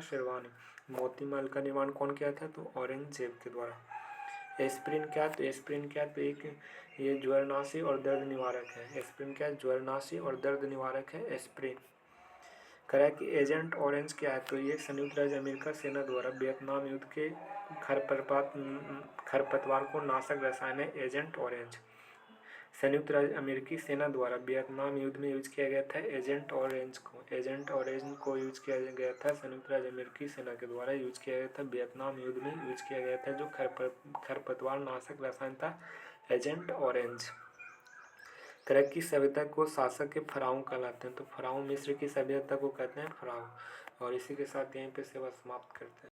शेरवानी। मोती महल का निर्माण कौन किया था, तो औरंगजेब के द्वारा। एस्प्रिन क्या, तो एक ये ज्वरनाशी और दर्द निवारक है। एस्प्रिन क्या, ज्वरनाशी और दर्द निवारक है एस्प्रिन। करा कि एजेंट ऑरेंज क्या है, तो ये संयुक्त राज्य अमेरिका सेना द्वारा वियतनाम युद्ध के खरपतवार को नाशक रसायन है एजेंट ऑरेंज। संयुक्त राज्य अमेरिकी सेना द्वारा वियतनाम युद्ध में यूज किया गया था एजेंट ऑरेंज को यूज किया गया था। संयुक्त राज्य अमेरिकी सेना के द्वारा यूज किया गया था वियतनाम युद्ध में यूज किया गया था जो खरपतवार नाशक रसायन था एजेंट ऑरेंज। ग्रीक की सभ्यता को शासक के फराउन कहलाते हैं, तो फराउन मिस्र की सभ्यता को कहते हैं फराउन। और इसी के साथ यहीं पे सेवा समाप्त करते हैं।